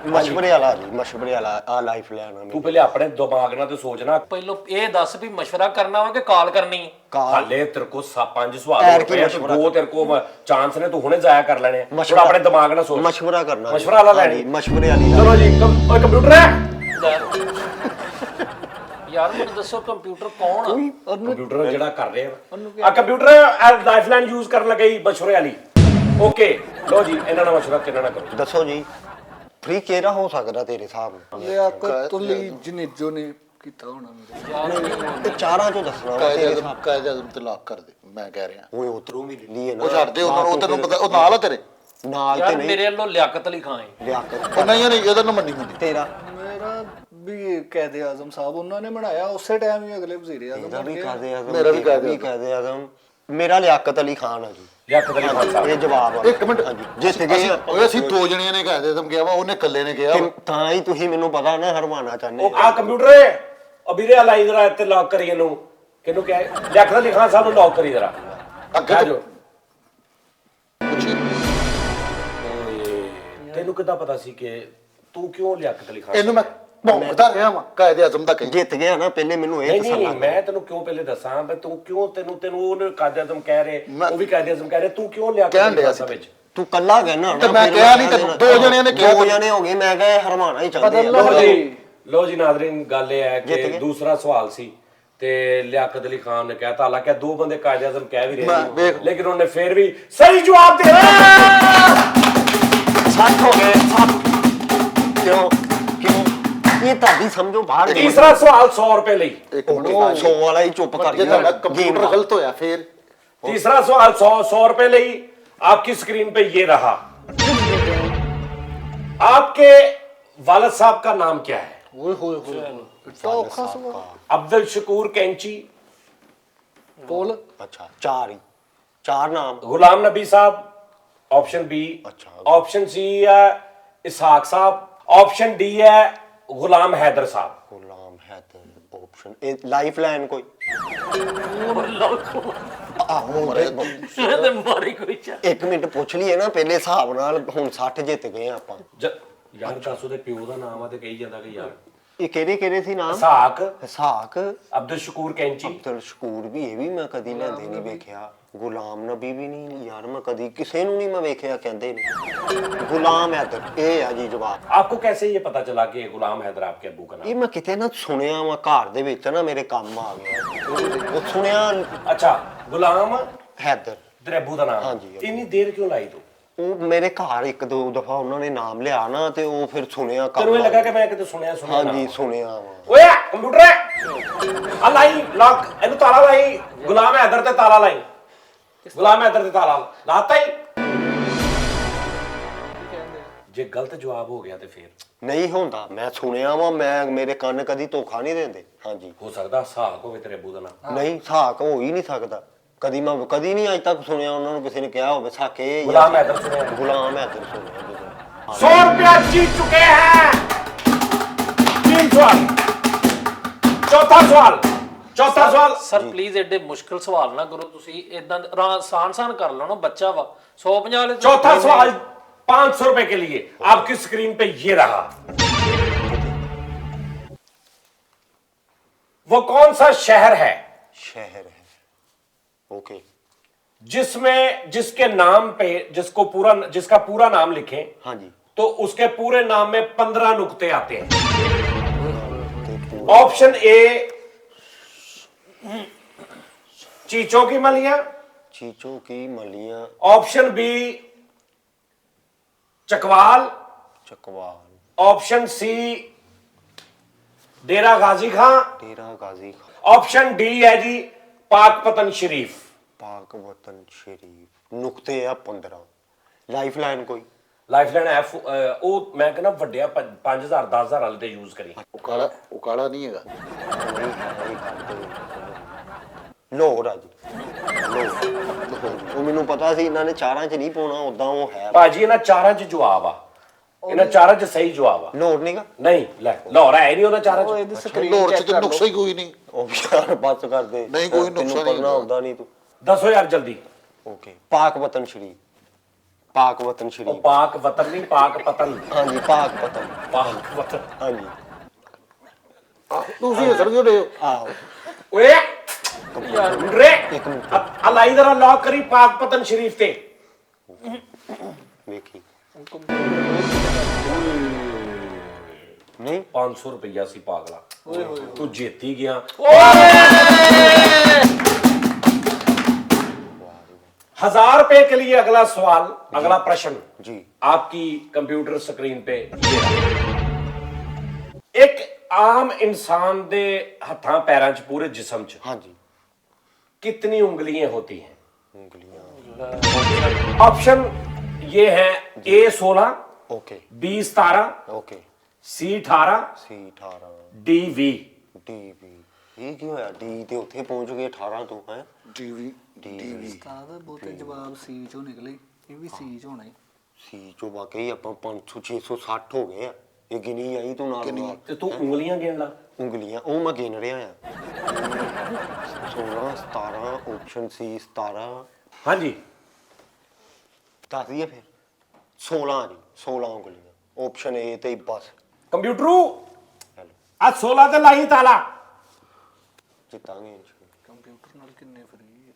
ਮਸ਼ਵਰੇ ਵਾਲਾ ਜੀ, ਮਸ਼ਵਰੇ ਵਾਲਾ ਆ ਲਾਈਫ ਲੈਣਾ ਤੂੰ ਪਹਿਲੇ ਆਪਣੇ ਦਿਮਾਗ ਨਾਲ ਤੇ ਸੋਚਣਾ। ਪਹਿਲਾਂ ਇਹ ਦੱਸ ਵੀ ਮਸ਼ਵਰਾ ਕਰਨਾ ਵਾ ਕਿ ਕਾਲ ਕਰਨੀ? ਹਾਲੇ ਤੇਰੇ ਕੋਲ 5 ਸਵਾਲ ਐਰ ਹੋ ਕੀ ਪਏ ਆ, ਮਸ਼ਵਰਾ ਦੋ ਤੇਰੇ ਕੋਲ ਚਾਂਸ ਨੇ, ਤੂੰ ਹੁਣੇ ਜ਼ਾਇਆ ਕਰ ਲੈਣੇ ਆ। ਮਸ਼ਵਰਾ- ਥੋੜ੍ਹਾ ਆਪਣੇ ਦਿਮਾਗ ਨਾਲ ਸੋਚ। ਮਸ਼ਵਰਾ ਕਰਨਾ ਜੀ। ਮਸ਼ਵਰਾ ਵਾਲਾ ਲੈਣੀ। ਹਾਂਜੀ, ਮਸ਼ਵਰੇ ਵਾਲੀ ਚਲੋ ਜੀ ਕੰਪਿਊਟਰ ਹੈ। ਯਾਰ ਮੈਨੂੰ ਦੱਸੋ ਕੰਪਿਊਟਰ ਕੌਣ ਆ? ਕੰਪਿਊਟਰ ਜਿਹੜਾ ਕਰ ਰਹੇ ਆ ਕੰਪਿਊਟਰ ਲਾਈਫ ਲਾਈਨ ਯੂਜ਼ ਕਰਨ ਲੱਗੇ ਮਸ਼ਵਰੇ ਵਾਲੀ। ਓਕੇ ਲੋ ਜੀ, ਇਹਨਾਂ ਨਾਲ ਮਸ਼ਵਰਾ ਕਿੰਨਾ ਨਾ ਕਰੋ। ਦੱਸੋ ਜੀ ਫ੍ਰੀ ਕਿਹੜਾ ਹੋ ਸਕਦਾ ਤੇਰੇ ਹਿਸਾਬ ਨਾਲ? ਲਿਆਕਤ ਤੁਲੀ ਜਨੇਜੋ ਨੇ ਕੀਤਾ ਹੋਣਾ ਮੇਰੇ। ਤੇ ਚਾਰਾਂ ਚੋਂ ਦੱਸਣਾ ਵਾ ਤੇਰੇ ਹਿਸਾਬ। ਕਾਇਦ ਆਜ਼ਮ ਤੇ ਲਾਕ ਕਰ ਦੇ, ਮੈਂ ਕਹਿ ਰਿਹਾ। ਓਏ ਉਤਰੋਂ ਵੀ ਲਈ ਹੈ ਨਾ। ਉਹ ਛੱਡ ਦੇ ਉਹਨਾਂ ਨੂੰ, ਉਹ ਤੈਨੂੰ ਪਤਾ ਉਹ ਨਾਲ ਆ ਤੇਰੇ। ਨਾਲ ਤੇ ਯਾਰ ਨਹੀਂ ਮੇਰੇ ਵੱਲੋਂ ਲਿਆਕਤ ਅਲੀ ਖਾਨ ਹੈ। ਲਿਆਕਤ। ਉਹ ਨਹੀਂ ਇਹਦਾ ਨਾ ਮੰਨੀ ਹੁੰਦੀ। ਤੇਰਾ ਮੇਰਾ ਵੀ ਕਾਇਦੇ ਆਜ਼ਮ ਸਾਹਿਬ ਉਹਨਾਂ ਨੇ ਬਣਾਇਆ, ਉਸੇ ਟਾਈਮ ਹੀ ਅਗਲੇ ਵਜ਼ੀਰ ਆਜ਼ਮ ਇਹਦਾ ਬਣ ਵੀ ਗਏ। ਕਾਇਦੇ ਆਜ਼ਮ, ਮੇਰਾ ਵੀ ਤੇਰਾ ਕਾਇਦੇ ਕਾਇਦੇ ਆਜ਼ਮ। ਮੇਰਾ ਲਿਆਕਤ ਅਲੀ ਖਾਨ ਆ ਜੀ। ਲਿਆਕਤ ਅਲੀ ਖਾਨ ਸਾਹਿਬ। ਇਹ ਜਵਾਬ ਆ। ਇੱਕ ਮਿੰਟ, ਹਾਂਜੀ ਜਿੱਤ ਗਏ ਆ। ਓਏ ਅਸੀਂ ਦੋ ਜਣਿਆਂ ਨੇ ਕਾਇਦ ਆਜ਼ਮ ਕਿਹਾ ਵਾ, ਉਹਨੇ ਇਕੱਲੇ ਨੇ ਕਿਹਾ ਵਾ। ਤਾਂ ਹੀ ਤੁਸੀਂ ਮੈਨੂੰ ਪਤਾ ਨਾ ਹਰਵਾਣਾ ਚਾਹੁੰਦੇ ਉਹ ਆ ਕੰਪਿਊਟਰ ਹੈ ਉਹ ਵੀਰੇ ਲਾਈ ਜਰਾ ਇੱਥੇ ਲੌਕ ਕਰੀ ਇਹਨੂੰ। ਕਿਹਨੂੰ ਕਿਹਾ? ਲਿਆਕਤ ਅਲੀ ਖਾਨ ਸਾਹਿਬ ਨੂੰ ਲੌਕ ਕਰੀ ਜਰਾ। ਅੱਗੇ ਆ ਤੋਂ ਜਾਓ। ਪੁੱਛੀ। ਤੈਨੂੰ ਕਿੱਦਾਂ ਪਤਾ ਸੀ ਕਿ ਤੂੰ ਕਿਉਂ ਲਿਆਕਤ ਅਲੀ ਖਾਨ? ਇਹਨੂੰ ਮੈਂ ਭੌਂਕਦਾ ਰਿਹਾ ਵਾਂ ਕਾਇਦ ਆਜ਼ਮ ਦਾ ਕਹੀ। ਜਿੱਤ ਗਿਆ ਨਾ ਪਹਿਲੇ ਮੈਨੂੰ ਇਹ ਨਹੀਂ ਤਸੱਲਾ ਨਹੀਂ, ਮੈਂ ਤੈਨੂੰ ਕਿਉਂ ਪਹਿਲੇ ਦੱਸਾਂ ਵੀ ਤੂੰ ਕਿਉਂ ਤੈਨੂੰ ਉਹਨੇ ਕਾਇਦ ਆਜ਼ਮ ਕਹਿ ਰਹੇ, ਉਹ ਵੀ ਕਾਇਦ ਆਜ਼ਮ ਕਹਿ ਰਹੇ, ਤੂੰ ਕਿਉਂ ਲਿਆਕਤ ਕਹਿਣ ਅਲੀ ਡਿਆ ਖਾਨ ਸੀ। ਸਾਹਿਬ ਵਿੱਚ? ਤੂੰ ਕੱਲਾ ਕਹਿਣਾ ਤੇ ਮੈਂ ਕਿਹਾ ਨਹੀਂ ਤੈਨੂੰ, ਦੋ ਜਣਿਆਂ ਨੇ ਕਿਹਾ। ਦੋ ਜਣੇ ਹੋ ਗਏ, ਮੈਂ ਕਿਹਾ ਹਰਵਾਣਾ ਹੀ ਚਾਹੁੰਦੇ ਬਦਲ ਆ। ਲਓ ਜੀ। ਲੋ ਜੀ ਨਾਜ਼ਰੀਨ, ਗੱਲ ਇਹ ਹੈ ਜਿੱਤ ਕਿ ਗਏ। ਦੂਸਰਾ ਸਵਾਲ ਸੀ ਤੇ ਲਿਆਕਤ ਅਲੀ ਖਾਨ ਨੇ ਕਹਿਤਾ, ਹਾਲਾਂਕਿ ਦੋ ਬੰਦੇ ਕਾਇਦ ਆਜ਼ਮ ਕਹਿ ਵੀ ਮੈਂ ਰਹੇ ਵੇਖ- ਸੀ, ਲੇਕਿਨ ਉਹਨੇ ਫੇਰ ਵੀ ਸਹੀ ਜਵਾਬ ਦੇ 60 ਹੋ ਗਏ 60। ਕਿਉਂ ਕਿਉਂ ਇਹ ਤੁਹਾਡੀ ਸਮਝੋ ਬਾਹਰ ਗਈ। ਤੀਸਰਾ ਸਵਾਲ 100 ਰੁਪਏ ਲਈ। ਇੱਕ ਮਿੰਟ ਉਹ 100 ਵਾਲਾ ਹੀ ਚੁੱਪ ਕਰ ਜੇ ਗਿਆ। ਤੁਹਾਡਾ ਕੰਪਿਊਟਰ ਗਲਤ ਹੋਇਆ ਫੇਰ तीसरा सवाल 100 रुपए ले आपकी स्क्रीन पे ये रहा। आपके वालिद साहब का नाम क्या है? ਓਏ ਹੋਏ ਹੋਏ ਇੱਡਾ ਔਖਾ ਸਵਾਲ। अब्दुल शकूर कैंची, ਬੋਲ। ਅੱਛਾ ਚਾਰ ਹੀ ਚਾਰ ਨਾਮ। गुलाम नबी साहब, ऑप्शन बी। अच्छा। ऑप्शन सी है इसहाक साहब, ऑप्शन डी है गुलाम हैदर साहब। ਗੁਲਾਮ ਹੈਦਰ ਆਪਸ਼ਨ। ਇਹ ਲਾਈਫ ਲਾਈਨ ਕੋਈ ਤੇ ਮਾਰੀ ਕੋਈ ਚਾ। ਇੱਕ ਮਿੰਟ ਪੁੱਛ ਲਈਏ ਨਾ ਪਹਿਲੇ ਹਿਸਾਬ ਨਾਲ। ਹੁਣ 60 ਜਿੱਤ ਗਏ ਆਪਾਂ। ਯਾਰ ਦੱਸ ਉਹਦੇ ਪਿਓ ਦਾ ਨਾਮ ਆ ਤੇ ਕਹੀ ਜਾਂਦਾ ਕਿ ਯਾਰ ਇਹ ਕਿਹੜੇ ਸੀ ਨਾਮ? ਇਸਾਕ, ਇਸਾਕ, ਅਬਦੁਲ ਸ਼ਕੂਰ ਕੈਂਚੀ। ਅਬਦੁਲ ਸ਼ਕੂਰ ਵੀ, ਇਹ ਵੀ ਮੈਂ ਕਦੀ ਲੈਂਦੇ ਨਹੀਂ ਵੇਖਿਆ। ਗੁਲਾਮ ਨਬੀ ਵੀ ਨਹੀਂ ਯਾਰ, ਮੈਂ ਕਦੀ ਕਿਸੇ ਨੂੰ ਨਹੀਂ ਮੈਂ ਵੇਖਿਆ ਕਹਿੰਦੇ ਨੇ। ਗੁਲਾਮ हैदर, ਇਹ ਆ ਜੀ ਜਵਾਬ। आपको कैसे ये पता चला कि गुलाम हैदर आपके अब्बू का नाम? ਇਹ ਮੈਂ ਕਿਤੇ ਨਾ ਸੁਣਿਆ ਵਾ, ਘਰ ਦੇ ਵਿੱਚ ਨਾ ਮੇਰੇ ਕੰਮ ਆ ਗਿਆ ਉਹ ਸੁਣਿਆ। अच्छा, गुलाम हैदर, तेरे अब्बू का नाम। हाँ जी। इतनी देर क्यों लाई तू? ਉਹ ਮੇਰੇ ਘਰ ਇੱਕ ਦੋ ਦਫਾ ਉਹਨਾਂ ਨੇ ਨਾਮ ਲਿਆ ਨਾ, ਤੇ ਉਹ ਫਿਰ ਸੁਣਿਆ ਕੰਮ तेरे आ लगा ਗਿਆ। कि मैं किते सुनया सुनया हाँ नाम जी आ। ਸੁਣਿਆ ਵਾ। ओए कंप्यूटर आ लाई लॉक, ਇਹਨੂੰ ਤਾਲਾ ਲਾਈ। ਗੁਲਾਮ ਹੈਦਰ ਤੇ ਤਾਲਾ ਲਾਈ। ਗੁਲਾਮ ਹੈਦਰ ਤੇ ਤਾਲਾ ਲਾਤਾ ਹੀ। ਜੇ ਗਲਤ ਜਵਾਬ ਹੋ ਗਿਆ ਤੇ ਫਿਰ ਨਹੀਂ ਹੁੰਦਾ, ਮੈਂ ਸੁਣਿਆ ਵਾ, ਮੈਂ ਮੇਰੇ ਕੰਨ ਕਦੀ ਧੋਖਾ ਨਹੀਂ ਦਿੰਦੇ। ਹਾਂਜੀ, ਹੋ ਸਕਦਾ ਸਾਖ ਹੋਵੇ ਤੇਰੇ ਅਬੂ ਦਾ ਨਾਮ। ਨਹੀਂ ਸਾਕ ਹੋ ਹੀ ਨਹੀਂ ਸਕਦਾ। ਕਦੀ ਮੈਂ ਕਦੀ ਨਹੀਂ ਅੱਜ ਤੱਕ ਸੁਣਿਆ ਉਹਨਾਂ ਨੂੰ ਕਿਸੇ ਨੇ ਕਿਹਾ ਹੋਵੇ ਸਾਕੇ। ਗੁਲਾਮ हैदर ਸੁਣਿਆ। ਗੁਲਾਮ हैदर ਸੁਣਿਆ ਜਦੋਂ। 100 रुपया जीत चुके हैं। 3 सवाल। चौथा सवाल ਸਰ ਪਲੀਜ਼ ਐਡੇ ਮੁਸ਼ਕਲ ਸਵਾਲ ਨਾ ਕਰੋ ਤੁਸੀਂ, ਇਦਾਂ ਆਸਾਨ ਕਰ ਲਓ ਨਾ, ਬੱਚਾ ਵਾ। 150 ਵਾਲੇ चौथा सवाल 500 रुपए के लिए आपकी स्क्रीन पे ये रहा। वो कौन सा शहर है शहर है, ओके। जिसके नाम पे जिसका पूरा नाम लिखें हाँ जी। तो उसके पूरे नाम में 15 नुक्ते आते हैं। ते पूरा- ऑप्शन ए चीचों की मलियां, चीचों की Mallian, option B Chakwal, Chakwal, option C Dera Ghazi Khan, Dera Ghazi Khan, option D है जी पाकपतन शरीफ। पाक वतन शरीफ। नुक्ते आ 15। लाइफ लाइन कोई? ਲਾਈਫਲਾਈਨ ਐਫ ਉਹ ਮੈਂ ਕਹਿੰਦਾ ਵੱਡਿਆ 5000 10000 ਵਾਲੇ ਤੇ ਯੂਜ਼ ਕਰੀ। ਉਹ ਕਾਲਾ ਨਹੀਂ ਹੈਗਾ। नहीं है, नहीं करते। ਲਾਹੌਰ ਆ ਜੀ। ਲਾਹੌਰ। ਉਹ ਮੈਨੂੰ ਪਤਾ ਸੀ ਇਹਨਾਂ ਨੇ ਚਾਰਾਂ 'ਚ ਨਹੀਂ ਪਾਉਣਾ, ਉਦਾਂ ਉਹ ਹੈ। ਭਾਜੀ ਇਹਨਾਂ ਚਾਰਾਂ ਚ ਜਵਾਬ ਆ, ਇਹਨਾਂ ਚਾਰਾਂ ਚ ਸਹੀ ਜਵਾਬ ਆ। ਲਾਹੌਰ ਨਹੀਂਗਾ? ਨਹੀਂ ਲੈ ਲਾਹੌਰ ਹੈ ਨਹੀਂ ਉਹਨਾਂ ਚਾਰਾਂ ਉਹ ਚ। ਇਹਦੀ ਸਕਰੀਨ ਲਾਹੌਰ ਚ ਚੈੱਕ ਤੇ ਕਰ ਨੁਕਸਾ ਹੀ ਕੋਈ ਨਹੀਂ। ਉਹ ਯਾਰ ਬਸ ਕਰ ਦੇ। ਨਹੀਂ, ਕੋਈ ਤੈਨੂੰ ਨੁਕਸਾਨ ਨਹੀਂ ਪੜ੍ਹਨਾ ਹੁੰਦਾ। ਹੁੰਦਾ ਨਹੀਂ ਤੂੰ। ਦੱਸੋ ਯਾਰ ਜਲਦੀ। ਓਕੇ, ਪਾਕ ਵਤਨ ਸ਼ਰੀਫ। ਪਾਕ ਵਤਨ ਉਹ ਸ਼ਰੀਫ। ਪਾਕ ਵਤਨ ਨਹੀਂ ਪਾਕ ਪਤਨ। ਹਾਂਜੀ, ਪਾਕ ਵਤਨ। ਪਾਕ ਵਤਨ। ਹਾਂਜੀ। ਤੁਸੀਂ ਹੱਸਣ ਕਿਉਂ ਰਹੇ ਹੋ? ਆਹੋ। ਓਏ ਯਾਰ ਰੇ ਇੱਕ ਮਿੰਟ ਅਲਾਈ ਜ਼ਰਾ ਲੌਕ ਕਰੀ ਪਾਕ ਪਤਨ ਸ਼ਰੀਫ ਤੇ। ਵੇਖੀ। ਨਹੀਂ 500 ਰੁਪਇਆ ਸੀ ਪਾਗਲਾ। ਤੂੰ ਜੇਤੀ ਗਿਆ। 1000 रुपए के लिए अगला सवाल, अगला प्रश्न जी। आपकी कंप्यूटर स्क्रीन पे ये रहा। एक आम इंसान दे हथां पैरां च पूरे जिस्म च हाँ जी। कितनी उंगलियां होती हैं? उंगलियां। ऑप्शन ये है ए 16, ओके, बी 17, ओके। सी 18, सी 18, डी 20। डी भी। ਇਹ ਕੀ ਹੋਇਆ? ਡੀ ਤੇ ਉੱਥੇ ਪਹੁੰਚ ਗਏ 18 ਤੋਂ ਹੈ। ਟੀਵੀ ਤਾਂ ਬਹੁਤੇ ਜਵਾਬ ਸੀ ਚੋਂ ਨਿਕਲੇ, ਇਹ ਵੀ ਸੀ ਚ ਹੋਣਾ ਹੀ। ਸੀ ਚੋਂ ਵਾਕਈ ਆਪਾਂ 500 660 ਹੋ ਗਏ ਆ। ਇਹ ਗਿਣੀ ਆਈ ਤੂੰ ਨਾਲ ਨਾਲ। ਤੇ ਤੂੰ ਉਂਗਲੀਆਂ ਗਿਣ ਲਾ। ਉਂਗਲੀਆਂ ਉਹ ਮੈਂ ਗਿਣ ਰਿਹਾ ਆ। 16 17, ਆਪਸ਼ਨ ਸੀ 17। हाँ जी, ਦੱਸ ਦਈਏ ਫਿਰ 16 ਜੀ, 16 ਉਂਗਲੀਆਂ। ਆਪਸ਼ਨ ਏ ਤੇ ਬਸ। कंप्यूटरू ਹੈਲੋ, आ 16 ਤੇ ਲਾਈ ਤਾਲਾ। ਜਿੱਤਾਂਗੇ। ਕੰਪਿਊਟਰ ਨਾਲ ਕਿੰਨੇ ਫਰੀ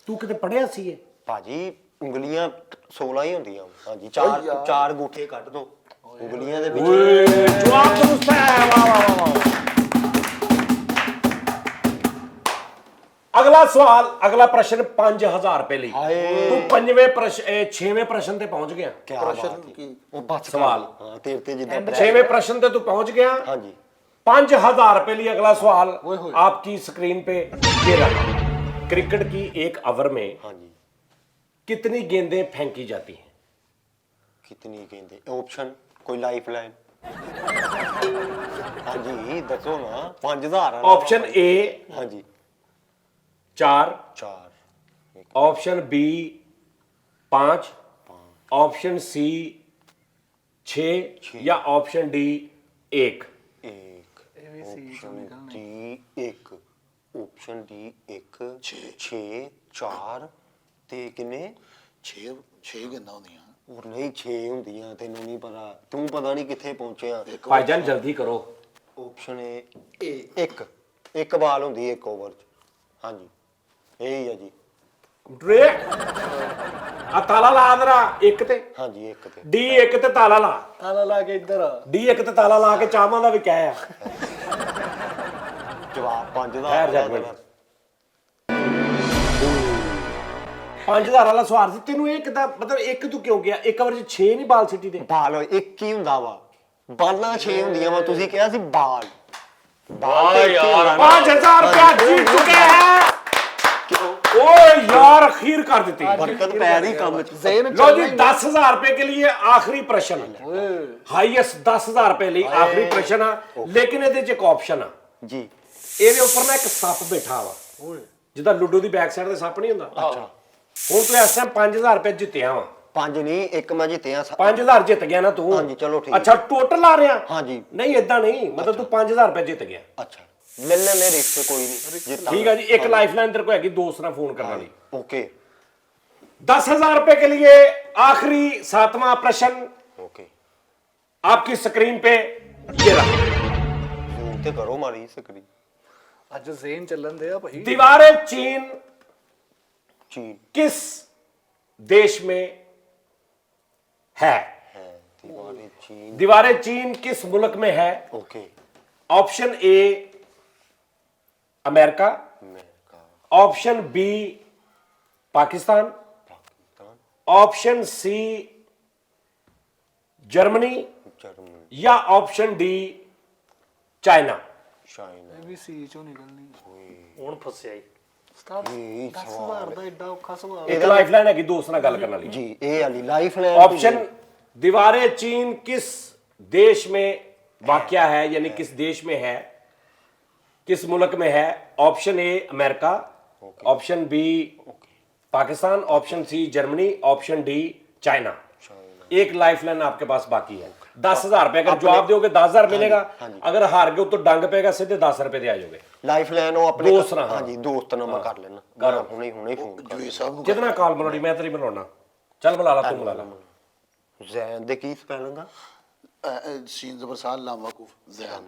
ਤੂੰ ਕਿਤੇ ਪੜਿਆ ਸੀ ਇਹ? ਭਾਜੀ ਉਂਗਲੀਆਂ 16 ਹੀ ਹੁੰਦੀਆਂ। ਹਾਂਜੀ, ਓਏ ਯਾਰ। ਚਾਰ ਗੂਠੇ ਕੱਢ ਦੋ ਉਂਗਲੀਆਂ ਦੇ ਵਿੱਚ। ਜਵਾਬ ਦੁਰਸਤ ਹੈ। ਵਾਹ ਵਾਹ ਵਾਹ। ਅਗਲਾ ਸਵਾਲ, ਅਗਲਾ ਪ੍ਰਸ਼ਨ 5000 ਰੁਪਏ ਲਈ। ਹਾਏ। ਤੂੰ ਪੰਜਵੇਂ ਪ੍ਰਸ਼ਨ 6ਵੇਂ ਪ੍ਰਸ਼ਨ ਤੇ ਪਹੁੰਚ ਗਿਆ। ਕਿਆ ਬਾਤ ਹੈ। ਕੀ? ਉਹ ਬਸ ਸਵਾਲ। ਹਾਂ, ਤੇਰੇ ਤੇ ਜਿੱਦਾਂ 6ਵੇਂ ਪ੍ਰਸ਼ਨ ਤੇ ਤੂੰ पहुंच गया। ਹਾਂਜੀ। 5000 रुपए लिए अगला सवाल आपकी स्क्रीन पे ये रहा। क्रिकेट की एक ओवर में ਹਾਂਜੀ। कितनी गेंदें फेंकी जाती हैं? कितनी गेंदें? ऑप्शन कोई लाइफ लाइन? ਹਾਂਜੀ ਦੱਸੋ ਨਾ। 5000 ऑप्शन ए ਹਾਂਜੀ 4, 4, ऑप्शन बी 5, ऑप्शन सी 6 या ऑप्शन डी 1। 1, ਇਹ ਵੀ ਸੀ ਚੋਂ ਨਿਕਲਣੇ। ਡੀ 1, ਆਪਸ਼ਨ ਡੀ 1 6 4 ਤੇ ਕਿੰਨੇ? 6 ਗੰਦਾ ਹੁੰਦੀਆਂ। ਹੋਰ ਨਹੀਂ 6 ਹੁੰਦੀਆਂ ਤੈਨੂੰ ਨਹੀਂ ਪਤਾ ਤੂੰ ਪਤਾ ਨਹੀਂ ਕਿੱਥੇ ਪਹੁੰਚਿਆ ਭਾਈਜਾਨ ਜਲਦੀ ਕਰੋ। ਆਪਸ਼ਨ ਏ ਇੱਕ ਬਾਲ ਹੁੰਦੀ ਹੈ ਇੱਕ ਓਵਰ ਚ ਹਾਂਜੀ ਇਹ ਹੀ ਆ ਜੀ ਰੇ ਆ ਤਾਲਾ ਲਾ ਦਰਾ ਇੱਕ ਤੇ ਹਾਂਜੀ ਇੱਕ ਤੇ ਡੀ ਇੱਕ ਤੇ ਤਾਲਾ ਲਾ ਤਾਲਾ ਲਾ ਕੇ ਇੱਧਰ ਆ। ਡੀ ਇੱਕ ਤੇ ਤਾਲਾ ਲਾ ਕੇ ਚਾਵਾਂ ਦਾ ਵੀ ਕਹਿ ਆ ਜਵਾਬ 5 ਦਾ ਠਹਿਰ ਜਾ ਇੱਕ ਮਿੰਟ। 5000 ਵਾਲਾ ਸਵਾਰ ਸੀ ਤੈਨੂੰ ਇਹ ਕਿਦਾਂ ਮਤਲਬ ਇੱਕ ਤੂੰ ਕਿਉਂ ਗਿਆ ਇੱਕ ਵਾਰ ਚ 6 ਨਹੀਂ ਬਾਲ ਸਿੱਟੀ ਦੇ ਬਾਲ ਇੱਕ ਹੀ ਹੁੰਦਾ ਵਾ ਬਾਲਾਂ 6 ਹੁੰਦੀਆਂ ਵਾ ਤੁਸੀਂ ਕਿਹਾ ਸੀ ਬਾਲ ਵਾਹ ਯਾਰ 5000 ਰੁਪਇਆ जीत चुके हैं। ओए यार अखीर कर देती। ਬਰਕਤ ਪੈ ਰਹੀ ਕੰਮ ਚ ज़ेन लो जी 10,000 रुपए के लिए आखिरी प्रश्न हाईएस्ट 10,000 रुपए ਲਈ आखिरी प्रश्न ਆ ਲੇਕਿਨ ਇਹਦੇ ਚ ਇੱਕ ਆਪਸ਼ਨ ਆ ਜੀ ਇਹਦੇ ਉੱਪਰ ਨਾ ਇੱਕ ਸੱਪ ਬੈਠਾ ਵਾ ਜਿੱਦਾਂ ਲੁੱਡੋ ਦੀ ਬੈਕ ਸਾਈਡ ਤੇ ਸੱਪ ਨਹੀਂ ਹੁੰਦਾ ਅੱਛਾ ਹੁਣ ਤੂੰ ਇਸ ਟਾਈਮ 5000 ਰੁਪਏ ਜਿੱਤਿਆ ਵਾ 5 ਨਹੀਂ ਇੱਕ ਮੈਂ ਜਿੱਤਿਆ 5000 ਜਿੱਤ ਗਿਆ ਨਾ ਤੂੰ ਹਾਂਜੀ, ਚਲੋ ਠੀਕ। ਅੱਛਾ ਟੋਟਲ ਆ ਰਿਹਾ ਹਾਂਜੀ ਨਹੀਂ ਇਦਾਂ ਨਹੀਂ ਮਤਲਬ ਤੂੰ 5000 ਰੁਪਏ ਜਿੱਤ ਗਿਆ ਅੱਛਾ ਲੈ ਲੈਣੇ ਰਿਸਕ ਕੋਈ ਨਹੀਂ ਜਿੱਤਾਂ ठीक है जी एक लाइफलाइन तेरे को हैगी दोस्त ना फोन करने वाली ਓਕੇ 10,000 रुपए के लिए आखिरी 7वां प्रश्न ਓਕੇ आपकी स्क्रीन पे ये रहा। ਜ਼ੂਮ ਤੇ ਕਰੋ ਮਾਰੀ ਸਕਰੀ ਅੱਜ ਜ਼ੇਨ ਚੱਲਣ ਦੇ ਆ ਭਾਈ। दीवारें चीन ਚੀਨ किस देश में है? ਹੈ ਦੀਵਾਰੇ ਚੀਨ दीवारें चीन किस मुल्क में है? ਓਕੇ ऑप्शन ए अमेरिका, ਅਮਰੀਕਾ option B Pakistan, Pakistan option C Germany Germany या ऑप्शन डी चाइना। ਚਾਈਨਾ ਇਹ ਵੀ ਸੀ ਚੋਂ ਨਿਕਲਣੀ। ਹੁਣ ਫਸਿਆ ਹੀ ਉਸਤਾਦ ਇਹ 10,000 ਦਾ ਐਡਾ ਔਖਾ ਸਵਾਲ। एक लाइफलाइन है कि दोस्त ना गल करने वाली। ਜੀ ਇਹ ਵਾਲੀ ਲਾਈਫ ਲਾਈਨ ऑप्शन दीवारें चीन किस देश में वाक़या है यानी किस देश में है किस मुल्क में है? Option A America, option B Pakistan, option C Germany, option D China. एक लाइफलाइन आपके पास बाकी है 10,000 रुपए अगर जवाब दोगे 10,000 मिलेगा अगर हार गए तो डंग पेगा सीधे 10 रुपए दे आ जाओगे। ਲਾਈਫ ਲਾਈਨ ਉਹ ਆਪਣੇ ਦੋਸਤ ਨਾਲ, ਹਾਂਜੀ ਦੋਸਤ ਨਾਲ ਮੈਂ ਕਰ ਲੈਣਾ ਕਰੋ। ਹੁਣੇ ਫੋਨ ਕਰ ਜੁਈ ਸਾਹਿਬ ਨੂੰ जितना कॉल बनानी मैं तेरी बनाना चल बुला ला तू बुला ला। ਜ਼ੈਨ ਦੇ ਕੀ ਸਪੈਲਿੰਗ ਆ ਸੀਨ ਜ਼ਬਰਸਾਨ ਲਾਮ ਵਕੂਫ ਜ਼ੈਨ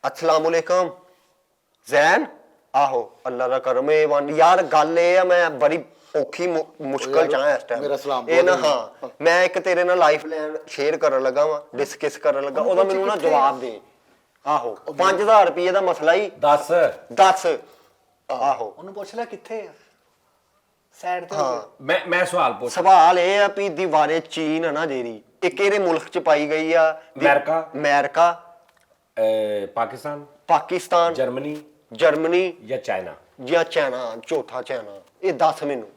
अस्सलाम वालेकुम ਜ਼ੈਨ ਆਹੋ ਅੱਲਾ ਦਾ ਕਰਮ ਇਹ ਵਨ ਯਾਰ ਗੱਲ ਇਹ ਆ ਮੈਂ ਬੜੀ ਔਖੀ ਮੁਸ਼ਕਲ ਚ ਆ ਇਸ ਟਾਈਮ ਮੇਰਾ ਸਲਾਮ ਇਹ ਨਾ ਬੋਲ ਹਾਂ ਮੈਂ ਇੱਕ ਤੇਰੇ ਨਾਲ ਲਾਈਫ ਲਾਈਨ ਸ਼ੇਅਰ ਕਰਨ ਲੱਗਾ ਵਾਂ ਡਿਸਕਸ ਕਰਨ ਲੱਗਾ ਉਹਦਾ ਮੈਨੂੰ ਨਾ ਜਵਾਬ ਦੇ ਆਹੋ 5000 ਰੁਪਏ ਦਾ ਮਸਲਾ ਹੀ 10 10 ਆਹੋ ਉਹਨੂੰ ਪੁੱਛ ਲੈ ਕਿੱਥੇ ਆ ਸਾਈਡ ਤੇ। ਹਾਂ मैं सवाल पूछ ਸਵਾਲ ਇਹ ਆ ਵੀ ਦੀਵਾਰੇ ਚੀਨ ਆ ਨਾ ਜਿਹੜੀ ਇਹ ਕਿਹੜੇ ਮੁਲਕ ਚ ਪਾਈ ਗਈ ਆ America Pakistan, Pakistan Germany Germany या चाइना। ਜਾਂ ਚਾਈਨਾ ਚੌਥਾ ਚਾਈਨਾ ਇਹ ਦੱਸ ਮੈਨੂੰ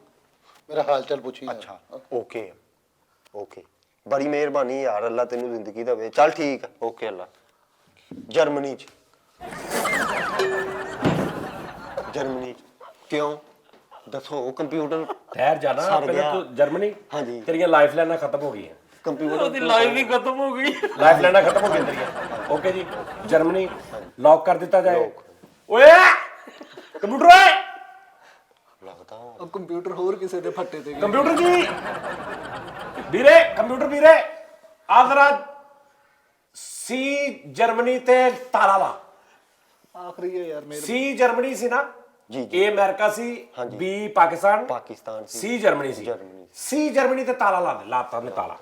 ਮੇਰਾ ਹਾਲ ਚਾਲ ਪੁੱਛੀ ਯਾਰ। ਅੱਛਾ ਓਕੇ ਓਕੇ ਬੜੀ ਮਿਹਰਬਾਨੀ ਯਾਰ ਅੱਲਾ ਤੈਨੂੰ ਜ਼ਿੰਦਗੀ ਦੇਵੇ ਚੱਲ ਠੀਕ ਆ ਓਕੇ ਅੱਲਾ ਜਰਮਨੀ ਚ ਜਰਮਨੀ ਚ ਕਿਉਂ ਦੱਸੋ ਕੰਪਿਊਟਰ ठहर जाना सड़ पहले गया। तो जर्मनी हाँ जी। तेरी लाइफ लाइना खत्म हो गई है ਕੰਪਿਊਟਰ ਉਹਦੀ ਲਾਈਵ ਹੀ ਖਤਮ ਹੋ ਗਈ लाइफ लाइना खत्म हो गई तेरी ओके जी जर्मनी लॉक कर दिता जाए ओए कंप्यूटर है ਲੱਗਦਾ ਉਹ ਕੰਪਿਊਟਰ ਹੋਰ ਕਿਸੇ ਦੇ ਫੱਟੇ ਤੇ ਗਿਆ। कंप्यूटर जी ਵੀਰੇ कंप्यूटर ਵੀਰੇ ਆ ਜ਼ਰਾ ਸੀ ਜਰਮਨੀ ਤੇ ਤਾਲਾ ਲਾ ਆਖਰੀ ਹੈ ਯਾਰ ਮੇਰੇ। ਸੀ ਜਰਮਨੀ ਸੀ ਨਾ ਜੀ, ਜੀ। ਏ ਅਮਰੀਕਾ ਸੀ ਹਾਂਜੀ। ਬੀ ਪਾਕਿस्तान ਪਾਕਿਸਤਾਨ ਸੀ ਸੀ ਜਰਮਨੀ ਸੀ ਜਰਮਨੀ। ਸੀ ਜਰਮਨੀ ਤੇ ਤਾਲਾ ਲਾ ਦੇ ਲਾਤਾ ਨੇ ਤਾਲਾ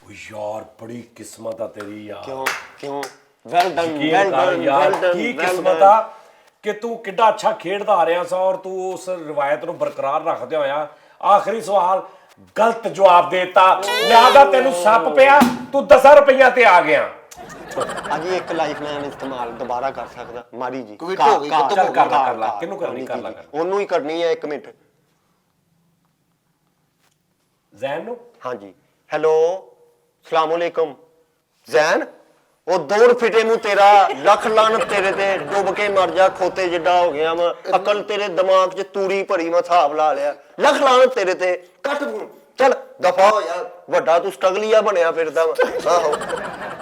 ਓ ਯਾਰ ਬੜੀ ਕਿਸਮਤ ਆ ਤੇਰੀ ਯਾਰ ਕਿਉਂ ਕਿਉਂ ਵੈਲ ਡਨ ਕੀ ਵੈਲ ਕਰ ਡਨ ਯਾਰ ਵੈਲ ਡਨ ਕੀ ਕਿਸਮਤ ਆ ਕਿ ਤੂੰ ਕਿੱਡਾ ਅੱਛਾ ਖੇਡਦਾ ਆ ਰਿਹਾ ਸਾ ਔਰ ਤੂੰ ਉਸ ਰਵਾਇਤ ਨੂੰ ਬਰਕਰਾਰ ਰੱਖਦੇ ਹੋਇਆ ਆਖਰੀ ਸਵਾਲ ਗਲਤ ਜਵਾਬ ਦੇਤਾ ਲਿਆਦਾ ਤੈਨੂੰ ਸੱਪ ਪਿਆ ਤੂੰ 10 ਰੁਪਈਆ ਤੇ ਆ ਗਿਆ ਅਜੀ ਇੱਕ ਲਾਈਫ ਲਾਈਨ ਇਸਤੇਮਾਲ ਦੁਬਾਰਾ ਕਰ ਸਕਦਾ ਮਾਰੀ ਜੀ Quit ਹੋ ਗਈ, ਖਤਮ ਚੱਲ ਕਰ ਲਾ ਕਿਹਨੂੰ ਕਰਨੀ ਕਰ ਲਾ ਉਹਨੂੰ ਹੀ ਕਰਨੀ ਹੈ 1 ਮਿੰਟ ਜ਼ੈਨ ਨੂੰ ਹਾਂਜੀ ਹੈਲੋ ਸਲਾਮ ਅਲੈਕਮ ਜ਼ੈਨ ਉਹ ਦੌੜ ਫਿਟੇ ਨੂੰ ਤੇਰਾ ਲੱਖ ਲਾਨਤ ਤੇਰੇ ਤੇ ਡੁੱਬ ਕੇ ਮਰ ਜਾ ਖੋਤੇ ਜਿੱਡਾ ਹੋ ਗਿਆ ਮੈਂ ਅਕਲ ਤੇਰੇ ਦਿਮਾਗ 'ਚ ਤੂੜੀ ਭਰੀ ਮੈਂ ਹਿਸਾਬ ਲਾ ਲਿਆ ਲੱਖ ਲਾਨਤ ਤੇਰੇ ਤੇ ਕੱਟ ਚੱਲ ਦਫਾ ਹੋ ਯਾਰ ਵੱਡਾ ਤੂੰ ਸਟਰਗਲੀਆ ਬਣਿਆ ਫਿਰਦਾ ਵਾ ਆਹੋ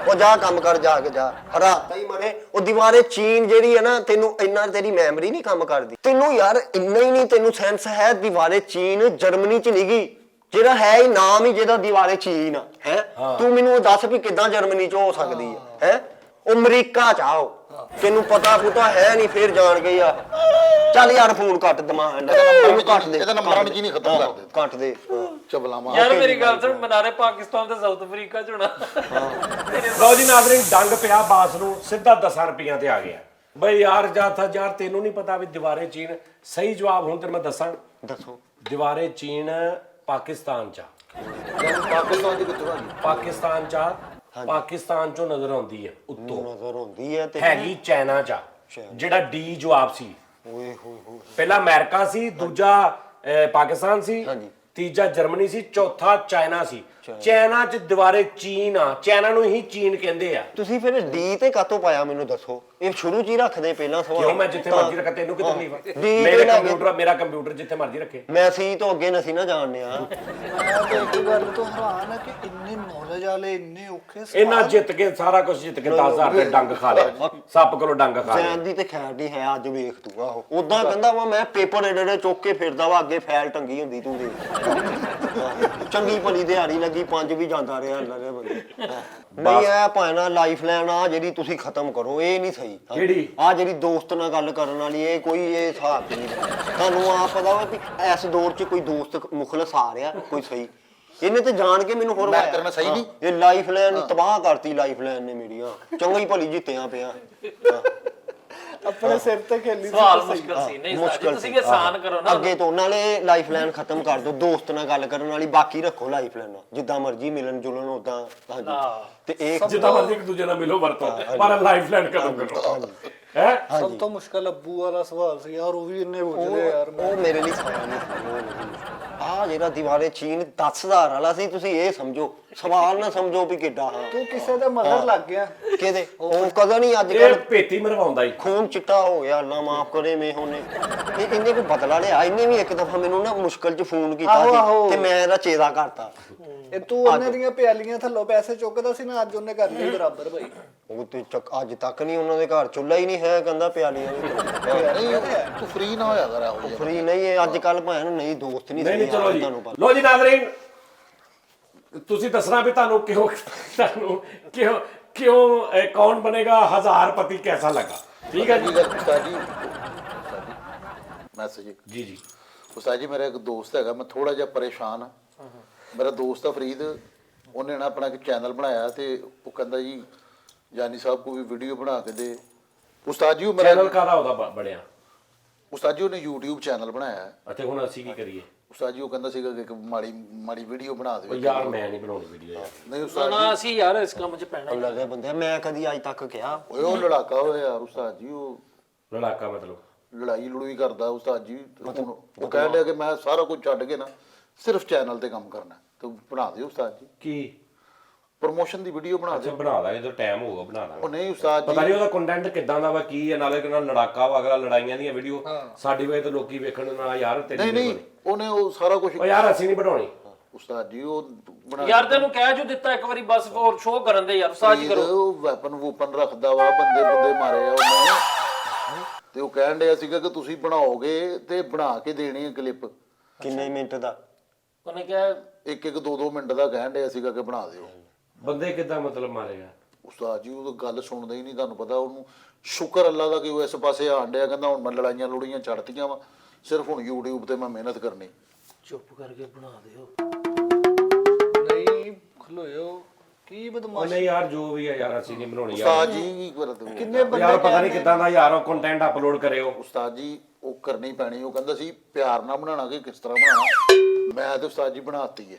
ਉਹ ਜਾ ਕੰਮ ਕਰ ਜਾ ਕੇ ਜਾ ਹਰਾਤਾ ਹੀ ਮਰੇ। ਉਹ ਦੀਵਾਰੇ ਚੀਨ ਜਿਹੜੀ ਹੈ ਨਾ, ਤੈਨੂੰ ਇੰਨਾ ਤੇਰੀ ਮੈਮਰੀ ਨਹੀਂ ਕੰਮ ਕਰਦੀ। ਤੈਨੂੰ ਯਾਰ ਇੰਨਾ ਹੀ ਨਹੀਂ ਤੈਨੂੰ ਸੈਂਸ ਹੈ ਦੀਵਾਰੇ ਚੀਨ ਜਰਮਨੀ ਚ ਨਹੀਂ ਗਈ, ਜਿਹੜਾ ਹੈ ਹੀ ਨਾਮ ਹੀ ਜਿਹਦਾ ਦੀਵਾਰੇ ਚੀਨ ਆ ਹੈ। ਤੂੰ ਮੈਨੂੰ ਦੱਸ ਵੀ ਕਿੱਦਾਂ ਜਰਮਨੀ ਚ ਹੋ ਸਕਦੀ ਹੈ ਉਹ ਅਮਰੀਕਾ ਚ ਆਓ, ਤੈਨੂੰ ਪਤਾ ਪੁੱਤਾ ਹੈ ਨਹੀਂ, ਫੇਰ ਜਾਣ ਗਈ ਆ। ਚੱਲ ਯਾਰ ਫੋਨ ਕੱਟ ਦਮਾ ਇਹਨੂੰ ਕੱਟ ਦੇ, ਇਹਦਾ ਨੰਬਰ ਜੀ ਨਹੀਂ ਖਤਮ ਕਰ ਦੇ, ਕੱਟ ਦੇ ਚਬਲਾਵਾ। ਯਾਰ ਮੇਰੀ ਗੱਲ ਸੁਣ, ਮਨਾਰੇ ਪਾਕਿਸਤਾਨ ਤੇ ਸਾਊਥ ਅਫਰੀਕਾ ਚ ਹੋਣਾ। ਲਓ ਜੀ ਨਾਜ਼ਰੀਨ, ਡੰਗ ਪਿਆ ਬਾਸ ਨੂੰ, ਸਿੱਧਾ 10 ਰੁਪਈਆਂ ਤੇ ਆ ਗਿਆ ਬਈ। ਯਾਰ ਯਾਰ ਤੈਨੂੰ ਨਹੀਂ ਪਤਾ ਵੀ ਦੀਵਾਰੇ ਚੀਨ ਸਹੀ ਜਵਾਬ ਹੁਣ ਤੇ ਮੈਂ ਦੱਸਾਂ। ਦੱਸੋ ਦੀਵਾਰੇ ਚੀਨ ਪਾਕਿਸਤਾਨ ਚ ਆ। ਪਾਕਿਸਤਾਨ ਦੀ ਕਿੱਥੋਂ ਆ ਗਈ? ਪਾਕਿਸਤਾਨ ਚ ਆ, ਪਾਕਿਸਤਾਨ ਚੋਂ ਨਜ਼ਰ ਆਉਂਦੀ ਹੈ ਉੱਤੋਂ, ਨਜ਼ਰ ਹੁੰਦੀ ਹੈ ਤੇ ਹੈਗੀ ਚਾਈਨਾ ਚ ਆ। ਜਿਹੜਾ ਡੀ ਜਵਾਬ ਸੀ, ਓਏ ਹੋਏ ਹੋਏ ਪਹਿਲਾ ਅਮਰੀਕਾ ਸੀ, ਦੂਜਾ ਪਾਕਿਸਤਾਨ ਸੀ, ਹਾਂਜੀ। ਤੀਜਾ ਜਰਮਨੀ ਸੀ, ਚੌਥਾ ਚਾਈਨਾ ਸੀ। ਚਾਈਨਾ ਚ ਦੀਵਾਰੇ ਚੀਨ ਆ, ਚਾਈਨਾ ਨੂੰ ਹੀ ਚੀਨ ਕਹਿੰਦੇ ਆ। ਤੁਸੀਂ ਫਿਰ ਡੀ ਤੇ ਕਾਤੋਂ ਪਾਇਆ ਮੈਨੂੰ ਦੱਸੋ? ਇਹ ਸ਼ੁਰੂ ਚ ਹੀ ਰੱਖਦੇ ਪਹਿਲਾਂ ਸਵਾਲ। ਕਿਉਂ ਮੈਂ ਜਿੱਥੇ ਮਰਜ਼ੀ ਰੱਖਾਂ, ਤੈਨੂੰ ਕਿਤੇ ਨਹੀਂ ਡੀ ਮੇਰੇ ਤੇ ਲੈ ਕੇ- ਕੰਪਿਊਟਰ, ਮੇਰਾ ਕੰਪਿਊਟਰ ਜਿੱਥੇ ਮਰਜ਼ੀ ਰੱਖੇ। ਮੈਂ ਸੀ ਤੋਂ ਅੱਗੇ ਨਸੀ ਨਾ ਜਾਣਿਆ। ਮੈਂ ਤਾਂ ਇੱਕ ਗੱਲ ਤੋਂ ਹੈਰਾਨ ਆ ਕਿ ਇੰਨੇ ਨੌਲੇਜ ਵਾਲੇ ਇੰਨੇ ਔਖੇ ਇਹਨਾਂ ਜਿੱਤ ਕੇ ਸਾਰਾ ਕੁਝ ਜਿੱਤ ਕੇ 10,000 ਰੁਪਏ ਡੰਗ ਖਾ ਲਿਆ, ਸੱਪ ਕੋਲੋਂ ਡੰਗ ਖਾ ਲਿਆ। ਜੈਨ ਦੀ ਤੇ ਖੈਰ ਨਹੀਂ ਹੈ, ਅੱਜ ਵੇਖ ਤੂੰ ਆਹੋ ਉਦਾਂ ਕਹਿੰਦਾ ਵਾ ਮੈਂ ਪੇਪਰ ਏਡੇ ਚੁੱਕ ਕੇ ਫਿਰਦਾ ਵਾ, ਅੱਗੇ ਫੈਲ ਟੰਗੀ ਹੁੰਦੀ ਤੂੰ ਦੇ। ਚੰਗੀ ਭਲੀ ਦਿਹਾੜੀ ਲੱਗੀ 5 ਵੀ ਜਾਂਦਾ ਰਿਹਾ ਲੱਗੇ ਬੰਦੇ। ਨਹੀਂ ਇਹ ਭਾਣਾ ਲਾਈਫ ਲਾਈਨ ਆ ਜਿਹੜੀ ਤੁਸੀਂ ਖਤਮ ਕਰੋ, ਇਹ ਨਹੀਂ ਸਹੀ। ਕਿਹੜੀ? ਆ ਜਿਹੜੀ ਦੋਸਤ ਨਾਲ ਗੱਲ ਕਰਨ ਵਾਲੀ, ਇਹ ਕੋਈ ਇਹ ਹਿਸਾਬ ਨਹੀਂ। ਤੁਹਾਨੂੰ ਆਪ ਪਤਾ ਵਾ ਵੀ ਇਸ ਦੌਰ 'ਚ ਕੋਈ ਦੋਸਤ ਮੁਖਲਸ ਆ ਰਿਹਾ ਕੋਈ ਸਹੀ। ਇਹਨੇ ਤੇ ਜਾਣ ਕੇ ਮੈਨੂੰ ਹੋਰ ਮੈਂ ਕਰਨਾ ਸਹੀ ਨਹੀਂ। ਇਹ ਲਾਈਫ ਲਾਈਨ ਤਬਾਹ ਕਰਤੀ, ਲਾਈਫ ਲਾਈਨ ਨੇ ਮੇਰੀਆਂ ਚੰਗੀ ਭਲੀ ਜਿੱਤਿਆਂ ਪਿਆ। ਆਪਣੇ ਸਿਰ ਤੇ ਖੇਲੀ ਸਵਾਲ ਮੁਸ਼ਕਲ ਸੀ, ਨਹੀਂ ਮੁਸ਼ਕਲ ਤੁਸੀਂ ਸੀ। ਆਸਾਨ ਕਰੋ ਨਾ। ਅੱਗੇ ਤੋਂ ਨਾਲੇ ਲਾਈਫ ਲਾਈਨ ਖਤਮ ਕਰ ਦਿਓ, ਦੋਸਤ ਨਾਲ ਗੱਲ ਕਰਨ ਵਾਲੀ ਬਾਕੀ ਰੱਖੋ ਲਾਈਫ ਲਾਈਨ, ਜਿੱਦਾਂ ਮਰਜ਼ੀ ਮਿਲਣ ਜੁਲਣ ਉਦਾਂ। ਹਾਂਜੀ ਤੇ ਇਹ ਜਿੱਦਾਂ ਮਰਜ਼ੀ ਇੱਕ ਦੂਜੇ ਨਾਲ ਮਿਲੋ ਵਰਤੋ, ਪਰ ਲਾਈਫ ਲਾਈਨ ਕਦਮ ਕਰੋ ਹੈ। ਸਭ ਤੋਂ ਮੁਸ਼ਕਲ ਅੱਬੂ ਵਾਲਾ ਸਵਾਲ ਸੀ ਯਾਰ, ਉਹ ਵੀ ਇੰਨੇ ਬੁੱਝਦੇ ਯਾਰ। ਉਹ ਮੇਰੇ ਲਈ ਸਵਾਲ ਨਹੀਂ। ਆ ਜਿਹੜਾ ਦੀਵਾਰੇ ਚੀਨ 10,000 ਵਾਲਾ ਸੀ, ਤੁਸੀਂ ਇਹ ਸਮਝੋ ਸਵਾਲ ਨਾ ਸਮਝੋ ਵੀ ਕਿੱਡਾ। ਹਾਂ ਤੂੰ ਕਿਸੇ ਦੇ ਮਗਰ ਲੱਗ ਗਿਆ। ਕਿਹਦੇ ਉਹ ਕਦੋਂ ਨਹੀਂ ਅੱਜ ਇਹ ਕੱਲ ਭੇਤੀ ਮਰਵਾਉਂਦਾ ਹੀ। ਖੂਨ ਚਿੱਟਾ ਹੋ ਗਿਆ, ਅੱਲਾ ਮਾਫ ਕਰੇ ਮੈਂ ਹੋਣੇ। ਇਹਨੇ ਕੋਈ ਬਦਲਾ ਲਿਆ। ਇਹਨੇ ਵੀ ਇੱਕ ਦਫਾ ਮੈਨੂੰ ਨਾ ਮੁਸ਼ਕਲ 'ਚ ਫੋਨ ਕੀਤਾ ਆਹੋ। ਸੀ ਤੇ ਮੈਂ ਇਹਦਾ ਚੇਤਾ ਕਰਤਾ। ਇਹ ਤੂੰ ਉਹਨੇ ਦੀਆਂ ਪਿਆਲੀਆਂ ਥੱਲੋਂ ਪੈਸੇ ਚੁੱਕਦਾ ਸੀ ਨਾ, ਅੱਜ ਉਹਨੇ ਕਰ ਲਈ ਬਰਾਬਰ ਭਾਈ। ਉਹ ਤੇ ਅੱਜ ਤੱਕ ਨਹੀਂ ਉਹਨਾਂ ਦੇ ਘਰ ਚੁੱਲ੍ਹਾ ਹੀ ਨਹੀਂ ਹੈ, ਕਹਿੰਦਾ ਪਿਆਲੀਆਂ ਨਹੀਂ ਤੂੰ ਫ੍ਰੀ ਨਾ ਹੋਇਆ ਕਰ ਇਹੋ ਜਿਹਾ। ਫਰੀ ਨਹੀਂ ਇਹ ਅੱਜ ਕੱਲ ਭਾਵੇਂ ਨਹੀਂ ਦੋਸਤ ਨਹੀਂ ਨਹੀਂ ਚਲੋ ਜੀ, ਤੁਹਾਨੂੰ ਪਤਾ। ਲੋ ਜੀ ਨਾਜ਼ਰੀਨ, ਤੁਸੀਂ ਦੱਸਣਾ ਵੀ ਤੁਹਾਨੂੰ ਕਿਉਂ ਕੌਣ ਬਣੇਗਾ ਹਜ਼ਾਰਪਤੀ ਕੈਸਾ ਲਗਾ। ਠੀਕ ਹੈ ਜੀ। ਉਸਤਾਦ ਜੀ ਮੈਸੇਜ ਜੀ ਜੀ। ਉਸਤਾਦ ਜੀ, ਮੇਰਾ ਇੱਕ ਦੋਸਤ ਹੈਗਾ, ਮੈਂ ਥੋੜਾ ਜਿਹਾ ਪਰੇਸ਼ਾਨ ਆ। ਮੇਰਾ ਦੋਸਤ ਆ ਫਰੀਦ, ਉਹਨੇ ਨਾ ਆਪਣਾ ਇੱਕ ਚੈਨਲ ਬਣਾਇਆ ਤੇ ਉਹ ਕਹਿੰਦਾ ਜੀ ਜਾਨੀ ਸਾਹਿਬ ਕੋ ਵੀ ਵੀਡੀਓ ਬਣਾ ਕੇ ਦੇ। ਉਸਤਾਦ ਜੀ ਉਹ ਮੇਰਾ ਚੈਨਲ ਕਾਹਦਾ ਉਹਦਾ ਬਣਿਆ? ਉਸਤਾਦ ਜੀ ਉਹਨੇ YouTube ਚੈਨਲ ਬਣਾਇਆ ਹੈ। ਅਤੇ ਹੁਣ ਅਸੀਂ ਕੀ ਕਰੀਏ? ਉਸਤਾਦ ਜੀ ਉਹ ਕਹਿੰਦਾ ਸੀਗਾ ਕਿ ਇੱਕ ਮਾੜੀ ਵੀਡੀਓ ਬਣਾ ਉਹ ਦੇ। ਯਾਰ ਮੈਂ ਨਹੀਂ ਬਣਾਉਣੀ ਵੀਡੀਓ ਯਾਰ। ਨਹੀਂ ਉਸਤਾਦ ਨਾ ਅਸੀਂ ਯਾਰ ਇਸ ਕੰਮ 'ਚ ਪੈਣਾ ਹੀ। ਲੱਗਿਆ ਬੰਦੇ ਮੈਂ ਕਦੀ ਅੱਜ ਤੱਕ ਕਿਹਾ ਓਏ ਉਹ ਲੜਾਕਾ ਹੋਇਆ ਯਾਰ ਉਸਤਾਦ ਜੀ, ਉਹ ਲੜਾਕਾ ਮਤਲਬ ਲੜਾਈ ਲੜੂਈ ਕਰਦਾ ਉਸਤਾਦ ਜੀ। ਹੁਣ ਉਹ ਕਹਿ ਲਿਆ ਕਿ ਮੈਂ ਸਾਰਾ ਕੁਝ ਛੱਡ ਕੇ ਨਾ ਸਿਰਫ ਚੈਨਲ ਤੇ ਕੰਮ ਕਰਨਾ, ਤੇ ਬਣਾ ਦਿਓ ਉਸਤਾਦ ਜੀ, ਕੀ? ਪ੍ਰਮੋਸ਼ਨ ਦੀ ਵੀਡੀਓ ਬਣਾ ਅੱਛਾ ਦਿਓ। ਬਣਾ ਲਾ, ਜਦੋਂ ਟਾਈਮ ਹੋਊਗਾ ਬਣਾ ਉਹ ਲਾ। ਨਹੀਂ ਉਸਤਾਦ ਪਤਾ ਜੀ, ਨਹੀਂ ਉਹਦਾ ਕੰਟੈਂਟ ਕਿੱਦਾਂ ਦਾ ਵਾ, ਕੀ ਹੈ, ਨਾਲੇ ਨਾਲ ਲੜਾਕਾ ਵਾ, ਅਗਲਾ ਲੜਾਈਆਂ ਦੀਆਂ ਵੀਡੀਓ ਸਾਡੀ ਵਜ੍ਹਾ ਤੋਂ ਲੋਕੀ ਵੇਖਣ ਨਾ ਯਾਰ ਤੇਰੀ ਨਹੀਂ ਉਹਨੇ ਉਹ ਸਾਰਾ ਕੁਝ ਉਹ ਯਾਰ ਅਸੀਂ ਨਹੀਂ ਬਣਾਉਣੀ। ਉਸਤਾਦ ਜੀ ਉਹ ਬਣਾ ਯਾਰ ਤੈਨੂੰ ਕਹਿ ਜੋ ਦਿੱਤਾ ਇੱਕ ਵਾਰੀ, ਬਸ ਹੋਰ ਸ਼ੋਅ ਕਰਨ ਦੇ ਯਾਰ, ਸਾਜ ਕਰੋ। ਉਹ ਵੈਪਨ ਰੱਖਦਾ ਵਾ, ਬੰਦੇ ਮਾਰੇ ਆ ਉਹਨੇ, ਤੇ ਉਹ ਕਹਿਣ ਡਿਆ ਸੀਗਾ ਕਿ ਤੁਸੀਂ ਬਣਾਓਗੇ ਤੇ ਬਣਾ ਕੇ ਦੇਣੀ ਹੈ ਕਲਿੱਪ। ਕਿੰਨੇ ਮਿੰਟ ਦਾ ਉਹਨੇ ਕਿਹਾ ਇੱਕ 2 ਮਿੰਟ ਦਾ ਕਹਿਣ ਡਿਆ ਸੀਗਾ ਕਿ ਬਣਾ ਦਿਓ। ਬੰਦੇ ਕਿੱਦਾਂ ਮਤਲਬ ਮਾਰੇਗਾ? ਉਸਤਾਦ ਜੀ ਉਹ ਤਾਂ ਗੱਲ ਸੁਣਦਾ ਹੀ ਨਹੀਂ, ਤੁਹਾਨੂੰ ਪਤਾ ਉਹਨੂੰ ਸ਼ੁਕਰ ਅੱਲਾ ਦਾ ਕਿ ਉਹ ਇਸ ਪਾਸੇ ਆਣ ਡਿਆ, ਕਹਿੰਦਾ ਹੁਣ ਮੈਂ ਲੜਾਈਆਂ ਲੁੜੀਆਂ ਛੱਡਤੀਆਂ ਵਾ, ਸਿਰਫ ਹੁਣ YouTube ਤੇ ਮੈਂ ਮਿਹਨਤ ਕਰਨੀ। ਚੁੱਪ ਕਰਕੇ ਬਣਾ ਦਿਓ। ਨਹੀਂ ਖਲੋਇਓ, ਕੀ ਉਹ ਬਦਮਾਸ਼। ਨਹੀਂ ਯਾਰ ਜੋ ਵੀ ਹੈ ਯਾਰ ਅਸੀਂ ਨਹੀਂ ਬਣਾਉਣੀ ਉਸਤਾਦ ਯਾਰ। ਜੀ ਕੀ ਕਰਦੇ ਕਿੰਨੇ ਬੰਦੇ ਯਾਰ ਪਤਾ ਨਹੀਂ ਕਹਿੰਦੇ- ਕਿੱਦਾਂ ਦਾ ਯਾਰ ਉਹ ਕੰਟੈਂਟ ਅਪਲੋਡ ਕਰਿਓ। ਉਸਤਾਦ ਜੀ ਉਹ ਕਰਨੀ ਪੈਣੀ। ਉਹ ਕਹਿੰਦਾ ਸੀ ਪਿਆਰ ਨਾਲ ਬਣਾਉਣਾ ਕਿ ਕਿਸ ਤਰ੍ਹਾਂ ਬਣਾਉਣਾ, ਮੈਂ ਤੇ ਉਸਤਾਦ ਜੀ ਬਣਾਤੀ ਹੈ।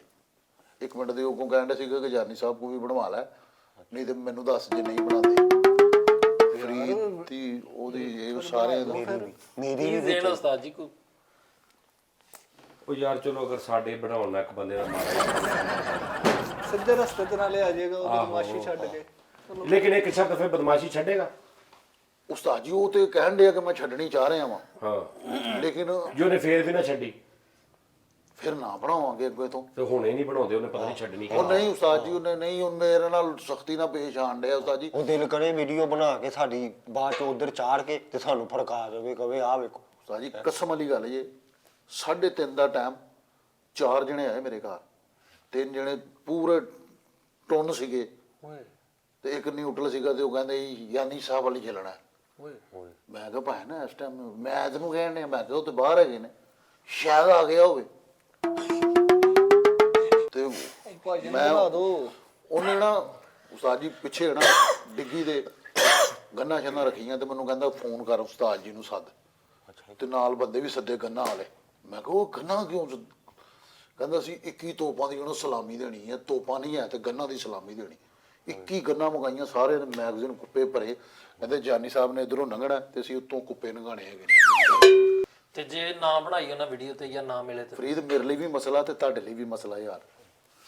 1 ਮਿੰਟ ਦੇ ਉਹ ਕੋ ਕਹਿੰਦਾ ਸੀਗਾ ਕਿ ਜਾਨੀ ਸਾਹਿਬ ਕੋ ਵੀ ਬਣਵਾ ਲੈ, ਨਹੀਂ ਤੇ ਮੈਨੂੰ ਦੱਸ ਜੇ ਨਹੀਂ ਬਣਾਉਂਦੇ। ਫਰੀਦ ਦੀ ਉਹਦੀ ਇਹ ਸਾਰੇ ਮੇਰੀ ਵੀ ਦੇਣਾ ਉਸਤਾਦ ਜੀ ਕੋ। ਉਹ ਯਾਰ ਚਲੋ ਅਗਰ ਸਾਡੇ ਬਣਾਉਣਾ ਇੱਕ ਬੰਦੇ ਦਾ ਮਾਰਾ, ਸਿੱਧੇ ਰਸਤੇ ਤੇ ਨਾਲੇ ਆ ਜਾਏਗਾ ਉਹ ਬਦਮਾਸ਼ੀ ਛੱਡ ਕੇ। ਲੇਕਿਨ ਇੱਕ ਸ਼ਬਦ ਫਿਰ ਬਦਮਾਸ਼ੀ ਛੱਡੇਗਾ। ਉਸਤਾਦ ਜੀ ਉਹ ਤੇ ਕਹਿਣ ਡਿਆ ਕਿ ਮੈਂ ਛੱਡਣੀ ਚਾਹ ਰਿਹਾ ਵਾਂ, ਹਾਂ ਲੇਕਿਨ ਜੋ ਨੇ ਫੇਰ ਵੀ ਨਾ ਛੱਡੀ। ਫਿਰ ਨਾ ਬਣਾਵਾਂਗੇ ਅੱਗੇ ਤੋਂ। ਤੇ ਹੁਣੇ ਨਹੀਂ ਬਣਾਉਂਦੇ, ਉਹਨੇ ਪਤਾ ਨਹੀਂ ਛੱਡਣੀ ਉਹ ਨਹੀਂ ਉਸਤਾਦ ਜੀ, ਉਹਨੇ ਨਹੀਂ, ਉਹ ਮੇਰੇ ਨਾਲ ਸਖਤੀ ਨਾਲ ਪੇਸ਼ ਆਣ ਡਿਆ ਉਸਤਾਦ ਜੀ। ਉਹ ਦਿਲ ਕਰੇ ਵੀਡੀਓ ਬਣਾ ਕੇ ਸਾਡੀ ਬਾਅਦ ਚ ਉਧਰ ਚਾੜ ਕੇ ਤੇ ਸਾਨੂੰ ਫੜਕਾ ਦੇਵੇ, ਕਵੇ ਆਹ ਵੇਖੋ। ਉਸਤਾਦ ਜੀ ਕਸਮ ਵਾਲੀ ਗੱਲ ਜੇ 3:30 ਦਾ ਟਾਈਮ 4 ਜਣੇ ਆਏ ਮੇਰੇ ਘਰ, 3 ਜਣੇ ਪੂਰੇ ਟੁੰਨ ਸੀਗੇ ਤੇ ਇੱਕ ਨਿਊਟਰਲ ਸੀਗਾ, ਤੇ ਉਹ ਕਹਿੰਦੇ ਜੀ ਯਾਨੀ ਸਾਹਿਬ ਵਾਲੀ ਚੱਲਣਾ। ਮੈਂ ਕਿਹਾ ਭਾਈ ਨਾ ਇਸ ਟਾਈਮ ਮੈਂ ਤੈਨੂੰ ਕਹਿਣ ਡਿਆ, ਮੈਂ ਕਿਹਾ ਉਹ ਤੇ ਬਾਹਰ ਹੈਗੇ ਨੇ, ਸ਼ਾਇਦ ਆ ਗਿਆ ਹੋਵੇ। ਤੇ ਭਾਜੀ ਮੈਂ ਬਣਾ ਦੋ। ਉਹਨੇ ਨਾ ਉਸਤਾਦ ਜੀ ਪਿੱਛੇ ਨਾ ਡਿੱਗੀ ਦੇ ਗੰਨਾ ਛੰਨਾ ਰੱਖੀਆਂ, ਤੇ ਮੈਨੂੰ ਕਹਿੰਦਾ ਫੋਨ ਕਰ ਉਸਤਾਦ ਜੀ ਨੂੰ ਸੱਦ, ਤੇ ਨਾਲ ਬੰਦੇ ਵੀ ਸੱਦੇ ਗੰਨਾ ਵਾਲੇ। ਮੈਂ ਕਿਹਾ ਉਹ ਗੰਨਾ ਕਿਉਂ ਕਹਿੰਦਾ ਸੀ 21 ਤੋਪਾਂ ਦੀ ਉਹਨੂੰ ਸਲਾਮੀ ਦੇਣੀ ਹੈ, ਤੋਪਾਂ ਨਹੀਂ ਹੈ ਤੇ ਗੰਨਾ ਦੀ ਸਲਾਮੀ ਦੇਣੀ। 21 ਗੰਨਾ ਮੰਗਾਈਆਂ, ਸਾਰੇ ਨੇ ਮੈਗਜ਼ੀਨ ਕੁੱਪੇ ਭਰੇ। ਕਹਿੰਦੇ ਜਾਨੀ ਸਾਹਿਬ ਨੇ ਇਧਰੋਂ ਲੰਘਣਾ ਤੇ ਅਸੀਂ ਉੱਤੋਂ ਕੁੱਪੇ ਲੰਘਾਣੇ ਹੈਗੇ ਨੇ। ਤੇ ਜੇ ਨਾ ਬਣਾਈ ਉਹਨਾਂ ਵੀਡੀਓ ਤੇ ਜਾਂ ਨਾ ਮਿਲੇ ਤੇ ਫਰੀਦ ਮੇਰੇ ਲਈ ਵੀ ਮਸਲਾ ਤੇ ਤੁਹਾਡੇ ਲਈ ਵੀ ਮਸਲਾ ਯਾਰ।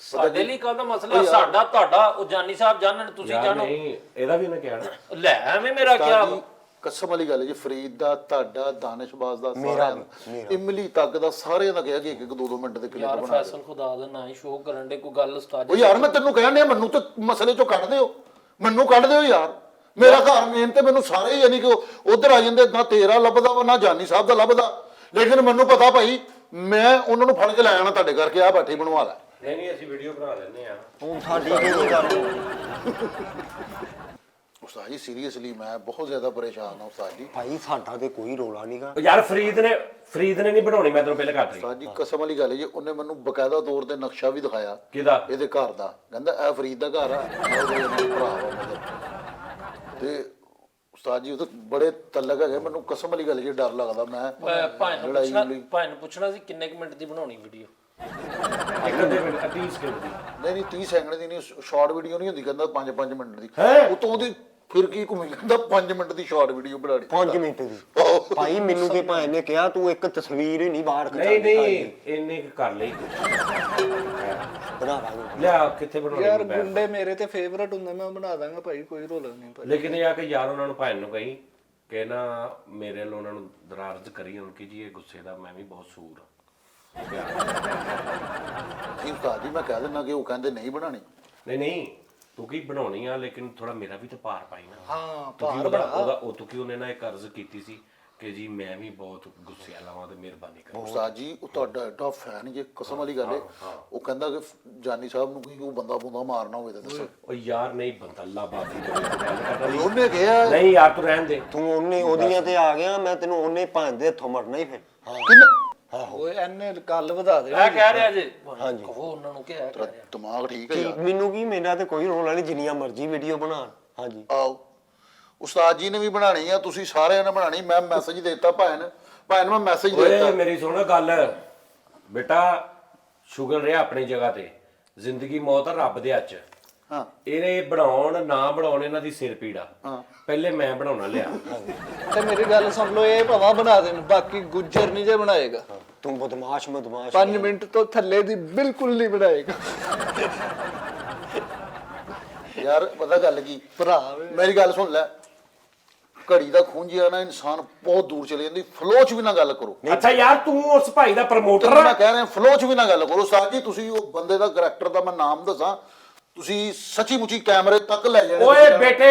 ਸਾਡੇ ਲਈ ਕਾਹਦਾ ਮਸਲਾ, ਸਾਡਾ ਤੁਹਾਡਾ, ਉਹ ਜਾਨੀ ਸਾਹਿਬ ਜਾਣਨ, ਤੁਸੀਂ ਯਾਰ ਜਾਣੋ। ਨਹੀਂ, ਇਹਦਾ ਵੀ ਉਹਨੇ ਕਿਹਾ ਨਾ। ਲੈ ਐਵੇਂ ਮੇਰਾ ਕਿਹਾ ਜੀ ਕਸਮ ਵਾਲੀ ਗੱਲ ਹੈ ਜੀ, ਫਰੀਦ ਦਾ, ਤੁਹਾਡਾ, ਦਾਨਿਸ਼ਬਾਜ਼ ਦਾ, ਸਾਰਿਆਂ ਦਾ, ਇਮਲੀ ਤੱਕ ਦਾ, ਸਾਰਿਆਂ ਦਾ ਕਿਹਾ ਕਿ 1-2 ਮਿੰਟ ਦੇ ਕਲਿੱਪ ਯਾਰ ਬਣਾ ਫੈਸਲ ਖੁਦਾ ਦਾ ਨਾ ਹੀ ਸ਼ੋਅ ਕਰਨ ਦੇ ਕੋਈ ਗੱਲ ਉਸਤਾਦ ਉਹ ਯਾਰ ਮੈਂ ਤੈਨੂੰ ਕਹਿਣ ਡਿਆ, ਮੈਨੂੰ ਤੇ ਮਸਲੇ ਚੋਂ ਕੱਢ ਦਿਓ, ਮੈਨੂੰ ਕੱਢ ਦਿਓ ਯਾਰ। ਮੇਰਾ ਘਰ ਮੇਨ ਤੇ ਮੈਨੂੰ ਸਾਰੇ ਯਾਨੀ ਕਿ ਉਧਰ ਆ ਜਾਂਦੇ, ਨਾ ਤੇਰਾ ਲੱਭਦਾ ਵਾ ਨਾ ਜਾਨੀ ਸਾਹਿਬ ਦਾ ਲੱਭਦਾ, ਲੇਕਿਨ ਮੈਨੂੰ ਪਤਾ ਭਾਈ ਮੈਂ ਉਹਨਾਂ ਨੂੰ ਫੜ ਕੇ ਲੈ ਜਾਣਾ ਤੁਹਾਡੇ ਕਰਕੇ, ਆ ਬੈਠੇ ਬਣਵਾ ਲੈ। ਨਹੀਂ ਨਹੀਂ, ਅਸੀਂ ਵੀਡੀਓ ਬਣਾ ਲੈਂਦੇ ਆ। ਹੁਣ ਸਾਡੀ ਕੀ ਗੱਲ। ਉਸਤਾਦ ਜੀ ਸੀਰੀਅਸਲੀ ਮੈਂ ਬਹੁਤ ਜ਼ਿਆਦਾ ਪਰੇਸ਼ਾਨ ਹਾਂ ਉਸਤਾਦ ਜੀ। ਭਾਈ ਸਾਡਾ ਤੇ ਕੋਈ ਰੋਲਾ ਨਹੀਂਗਾ। ਯਾਰ ਫਰੀਦ ਨੇ ਨਹੀਂ ਬਣਾਉਣੀ, ਮੈਂ ਤੈਨੂੰ ਪਹਿਲੇ ਘੱਟ ਰਹੀ। ਉਸਤਾਦ ਜੀ ਕਸਮ ਵਾਲੀ ਗੱਲ ਹੈ ਜੀ, ਉਹਨੇ ਮੈਨੂੰ ਬਕਾਇਦਾ ਤੌਰ ਤੇ ਨਕਸ਼ਾ ਵੀ ਦਿਖਾਇਆ ਕਿਹਦਾ? ਇਹਦੇ ਘਰ ਦਾ। ਕਹਿੰਦਾ ਇਹ ਫਰੀਦ ਦਾ ਘਰ ਆ, ਉਹਦੇ ਭਰਾ ਵਾ ਮਤਲਬ। ਤੇ ਉਸਤਾਦ ਜੀ ਉਹ ਤਾਂ ਬੜੇ ਤਲਕ ਹੈਗੇ, ਮੈਨੂੰ ਕਸਮ ਵਾਲੀ ਗੱਲ ਜੀ ਡਰ ਲੱਗਦਾ। ਮੈਂ ਭਾਈ ਨੂੰ ਪੁੱਛਣਾ ਸੀ ਕਿੰਨੇ ਕੁ ਮਿੰਟ ਦੀ ਬਣਾਉਣੀ ਵੀਡੀਓ। ਇੱਕ ਅੱਧੇ ਮਿੰਟ 30 ਸਕਿੰਟ ਦੀ। ਨਹੀਂ 30 ਸੈਕਿੰਡ ਦੀ ਨਹੀਂ, ਸ਼ਾਰਟ ਵੀਡੀਓ ਨਹੀਂ ਹੁੰਦੀ, ਕਹਿੰਦਾ 5-5 ਮਿੰਟ ਦੀ। ਹੈਂ? ਉਤੋਂ ਉਹਦੀ ਫਿਰ ਕੀ ਘੁੰਮੀ, ਕਹਿੰਦਾ 5 ਮਿੰਟ ਦੀ ਸ਼ਾਰਟ ਵੀਡੀਓ ਬਣਾਣੀ। 5 ਮਿੰਟ ਦੀ ਭਾਈ ਮੈਨੂੰ ਤੇ ਭਾਈ ਨੇ ਕਿਹਾ ਤੂੰ ਇੱਕ ਤਸਵੀਰ ਹੀ ਨਹੀਂ ਬਾਹਰ ਨਹੀਂ ਨਹੀਂ, ਇੰਨੇ ਕੁ ਕਰ ਲਈ ਬਣਾ ਲਾਂਗੇ। ਲਿਆ, ਕਿੱਥੇ ਯਾਰ ਬਣਾਉਣੀ? ਗੁੰਡੇ ਮੇਰੇ ਤੇ ਫੇਵਰਟ ਹੁੰਦੇ, ਮੈਂ ਬਣਾ ਦਾਂਗਾ ਭਾਈ, ਕੋਈ ਰੋਲਾ ਨਹੀਂ ਭਾਈ। ਲੇਕਿਨ ਇਹ ਆ ਕਿ ਯਾਰ ਉਹਨਾਂ ਨੂੰ ਭਾਈ ਨੂੰ ਕਹੀ ਕਿ ਨਾ ਮੇਰੇ ਵੱਲੋਂ ਉਹਨਾਂ ਨੂੰ ਦਰਾਰਜ਼ ਕਰੀ ਹੁਣ ਕਿ ਜੀ ਇਹ ਗੁੱਸੇ ਦਾ ਮੈਂ ਵੀ ਬਹੁਤ ਸੂਰ ਜੀ ਉਸਤਾਦ ਜੀ ਮੈਂ ਕਹਿ ਦਿੰਦਾ ਕਿ ਉਹ ਕਹਿੰਦੇ ਨਹੀਂ ਬਣਾਣੀ। ਨਹੀਂ ਨਹੀਂ, ਤੂੰ ਕੀ ਬਣਾਉਣੀ ਆ, ਲੇਕਿਨ ਥੋੜਾ ਮੇਰਾ ਵੀ ਤਾਂ ਭਾਰ ਪਾਈ ਨਾ। ਹਾਂ ਭਾਰ ਉਹਦਾ ਉਹ ਤੋਂ ਕੀ ਉਹਨੇ ਨਾ ਇੱਕ ਅਰਜ਼ ਕੀਤੀ ਸੀ ਕਿ ਜੀ ਮੈਂ ਵੀ ਬਹੁਤ ਗੁੱਸੇ ਵਾਲਾ ਹਾਂ ਤੇ ਮਿਹਰਬਾਨੀ ਕਰੋ। ਉਸਤਾਦ ਜੀ ਉਹ ਤੁਹਾਡਾ ਐਡਾ ਫੈਨ ਜੇ, ਕਸਮ ਵਾਲੀ ਗੱਲ ਹੈ। ਉਹ ਕਹਿੰਦਾ ਕਿ ਜਾਨੀ ਸਾਹਿਬ ਨੂੰ ਕੋਈ ਬੰਦਾ ਬੁੰਦਾ ਮਾਰਨਾ ਹੋਵੇ ਤਾਂ ਦੱਸੋ। ਉਹ ਯਾਰ ਨਹੀਂ ਬੰਦਾ ਅੱਲਾ ਬਾਫੀ ਦੇ ਵਿੱਚ ਗੱਲ ਕਰਦਾ ਨਹੀਂ। ਉਹਨੇ ਕਿਹਾ ਨਹੀਂ ਯਾਰ ਤੂੰ ਰਹਿਣ ਦੇ। ਤੂੰ ਉਹਨੇ ਉਹਦੀਆਂ ਤੇ ਆ ਗਿਆ, ਮੈਂ ਤੈਨੂੰ ਉਹਨੇ ਭਾਂ ਦੇ ਹੱਥੋਂ ਮਰਨਾ ਹੀ ਫਿਰ। ਓਏ ਐਨੇ ਗੱਲ ਵਧਾ ਦੇ। ਮੈਂ ਕਹਿ ਰਿਹਾ ਜੀ, ਹਾਂਜੀ ਕਹੋ ਉਹਨਾਂ ਨੂੰ ਕਿਹਾ ਤੇਰਾ ਦਿਮਾਗ ਠੀਕ ਹੈ ਯਾਰ। ਮੈਨੂੰ ਕੀ, ਮੇਰਾ ਤੇ ਕੋਈ ਰੋਲਾ ਨਹੀਂ, ਜਿੰਨੀਆਂ ਮਰਜ਼ੀ ਵੀਡੀਓ ਬਣਾਣ। ਹਾਂਜੀ ਆਓ ਉਸਤਾਦ ਜੀ ਨੇ ਵੀ ਬਣਾਣੀ ਆ, ਤੁਸੀਂ ਸਾਰਿਆਂ ਨੇ ਬਣਾਣੀ। ਮੈਂ ਮੈਸੇਜ ਦਿੱਤਾ ਭਾਣ ਮੈਂ ਮੈਸੇਜ ਓਏ ਦਿੱਤਾ। ਮੇਰੀ ਸੁਣ ਗੱਲ ਬੇਟਾ, ਸ਼ੁਗਰ ਰਿਹਾ ਆਪਣੀ ਜਗ੍ਹਾ ਤੇ, ਜ਼ਿੰਦਗੀ ਮੌਤ ਆ ਰੱਬ ਦੇ ਹੱਥ 'ਚ। ਹਾਂ ਇਹਨੇ ਬਣਾਉਣ ਨਾ ਬਣਾਉਣ ਇਹਨਾਂ ਦੀ ਸਿਰ ਪੀੜਾ। ਪਹਿਲੇ ਮੈਂ ਬਣਾਉਣਾ ਲਿਆ। ਤੇ ਮੇਰੀ ਗੱਲ ਸੁਣ ਲਓ, ਇਹ ਭਵਾ ਬਣਾ ਦੇਣ, ਬਾਕੀ ਗੁੱਜਰ ਨਹੀਂ ਜੇ ਬਣਾਏਗਾ। ਤੂੰ ਬਦਮਾਸ਼ 5 ਮਿੰਟ ਤੋਂ ਥੱਲੇ ਦੀ ਬਿਲਕੁਲ ਨਹੀਂ ਬਣਾਏਗਾ ਯਾਰ ਪਤਾ ਗੱਲ ਕੀ ਭਰਾ। ਮੇਰੀ ਗੱਲ ਸੁਣ ਲੈ, ਘੜੀ ਦਾ ਖੂੰਜਿਆ ਨਾ ਇਨਸਾਨ ਬਹੁਤ ਦੂਰ ਚਲੇ ਜਾਂਦੀ। ਫਲੋ 'ਚ ਵੀ ਨਾ ਗੱਲ ਕਰੋ। ਅੱਛਾ ਯਾਰ ਤੂੰ ਉਸ ਭਾਈ ਦਾ ਪ੍ਰਮੋਟਰ ਮੈਂ ਕਹਿ ਰਿਹਾ ਫਲੋ 'ਚ ਵੀ ਨਾ ਗੱਲ ਕਰੋ। ਉਸਤਾਦ ਜੀ ਤੁਸੀਂ ਉਹ ਬੰਦੇ ਦਾ ਕਰੈਕਟਰ ਦਾ ਮੈਂ ਨਾਮ ਦੱਸਾਂ, ਤੁਸੀਂ ਸੱਚੀ ਮੁੱਚੀ ਕੈਮਰੇ ਤੱਕ ਲੈ ਜਾਣੇ। ਓਏ ਬੇਟੇ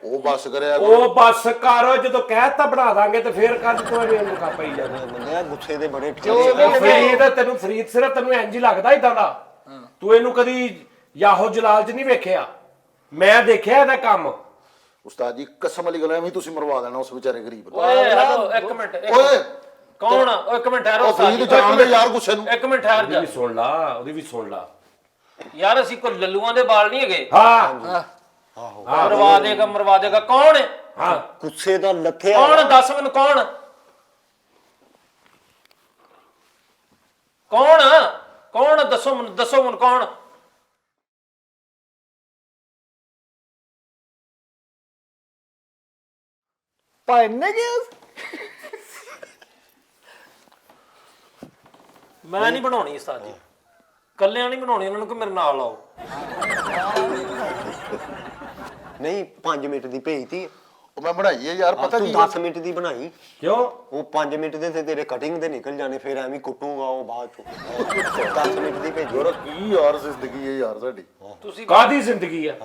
ਉਹ ਬਸ ਕਰਿਆ ਉਹ ਬੱਸ ਕਰ, ਜਦੋਂ ਕਹਿਤਾ ਬਣਾ ਦਾਂਗੇ ਤੇ ਫੇਰ ਕੱਲ ਤੂੰ ਇਹਨੂੰ ਮੁਕਾ ਪਈ ਜਾਂਦਾ। ਬੰਦੇ ਗੁੱਸੇ ਦੇ ਬੜੇ ਫਰੀਦ ਸਿਰਫ ਤੈਨੂੰ ਇੰਜ ਹੀ ਲੱਗਦਾ ਇਦਾਂ ਦਾ। ਤੂੰ ਇਹਨੂੰ ਕਦੀ ਯਾਹੋ ਜਲਾਲ 'ਚ ਨਹੀਂ ਵੇਖਿਆ, ਮੈਂ ਦੇਖਿਆ ਇਹਦਾ ਕੰਮ। ਉਸਤਾਦ ਜੀ ਕਸਮ ਵਾਲੀ ਗੱਲ ਐ, ਐਵੇਂ ਤੁਸੀਂ ਮਰਵਾ ਦੇਣਾ ਉਸ ਵਿਚਾਰੇ ਗਰੀਬ ਨੂੰ। ਓਏ ਹੈਲੋ ਇੱਕ ਮਿੰਟ ਓਏ ਕੌਣ ਆ? ਓਏ ਇੱਕ ਮਿੰਟ ਠਹਿਰੋ ਉਹ ਫਰੀਦ ਜਾਣਦੇ ਯਾਰ ਗੁੱਸੇ ਨੂੰ। ਇੱਕ ਮਿੰਟ ਠਹਿਰ ਉਹਦੀ ਜਾ ਵੀ ਸੁਣ ਲਾ, ਉਹਦੀ ਵੀ ਸੁਣ ਲਾ ਯਾਰ, ਅਸੀਂ ਕੋਈ ਲੱਲੂਆਂ ਦੇ ਬਾਲ ਨਹੀਂ ਹੈਗੇ। ਹਾਂ ਮਰਵਾ ਦੇਗਾ ਕੌਣ ਹੈ? ਹਾਂ ਗੁੱਸੇ ਦਾ ਲੱਥਿਆ। ਕੌਣ ਦੱਸ ਮੈਨੂੰ, ਕੌਣ ਕੌਣ ਕੌਣ ਦੱਸੋ ਮੈਨੂੰ ਕੌਣ? ਭਾਈ ਨੇ ਕਿਹਾ ਮੈਂ ਨਹੀਂ ਬਣਾਉਣੀ ਉਸਤਾਦ ਜੀ, ਕੱਲਿਆਂ ਨਹੀਂ ਬਣਾਉਣੀ, ਉਹਨਾਂ ਨੂੰ ਕਿ ਮੇਰੇ ਨਾਲ ਆਓ। ਨਹੀਂ 5 ਮਿੰਟ ਦੀ ਭੇਜਤੀ। ਉਹ ਮੈਂ ਬਣਾਈ ਹੈ ਯਾਰ, ਪਤਾ ਤੂੰ ਕੀ 10 ਮਿੰਟ ਦੀ ਬਣਾਈ, ਕਿਉਂ? ਉਹ 5 ਮਿੰਟ ਦੇ ਤੇ ਤੇਰੇ ਕਟਿੰਗ ਦੇ ਨਿਕਲ ਜਾਣੇ, ਫਿਰ ਐਵੇਂ ਕੁੱਟੂਗਾ ਉਹ ਬਾਅਦ ਚੋਂ। 10 ਮਿੰਟ ਦੀ ਭੇਜੀ। ਯਾਰ ਕੀ ਯਾਰ ਜ਼ਿੰਦਗੀ ਹੈ ਯਾਰ ਸਾਡੀ। ਤੁਸੀਂ ਕਾਹਦੀ ਜ਼ਿੰਦਗੀ ਆ?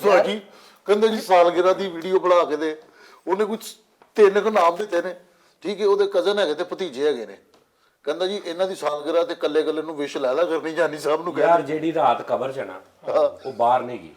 ਸਾਡੀ ਕਹਿੰਦੇ ਜੀ ਸਾਲਗਿਰਾ ਦੀ ਵੀਡੀਓ ਬਣਾ ਕੇ ਦੇ, ਉਹਨੇ ਕੁਝ 3 ਕੁ ਨਾਮ ਦਿੱਤੇ ਨੇ, ਠੀਕ ਹੈ, ਉਹਦੇ ਕਜ਼ਨ ਹੈਗੇ ਤੇ ਭਤੀਜੇ ਹੈਗੇ ਨੇ, ਕਹਿੰਦਾ ਜੀ ਇਹਨਾਂ ਦੀ ਸਾਲਗਿਰਾ ਤੇ ਕੱਲੇ ਕੱਲੇ ਨੂੰ ਵਿਸ਼ ਲੈ ਲਾ ਕਰਨੀ, ਜਾਨੀ ਸਾਹਿਬ ਨੂੰ ਯਾਰ ਕਹਿੰਦੇ। ਜਿਹੜੀ ਰਾਤ ਕਬਰ ਚ ਨਾ, ਉਹ ਬਾਹਰ ਨਹੀਂ ਗਈ,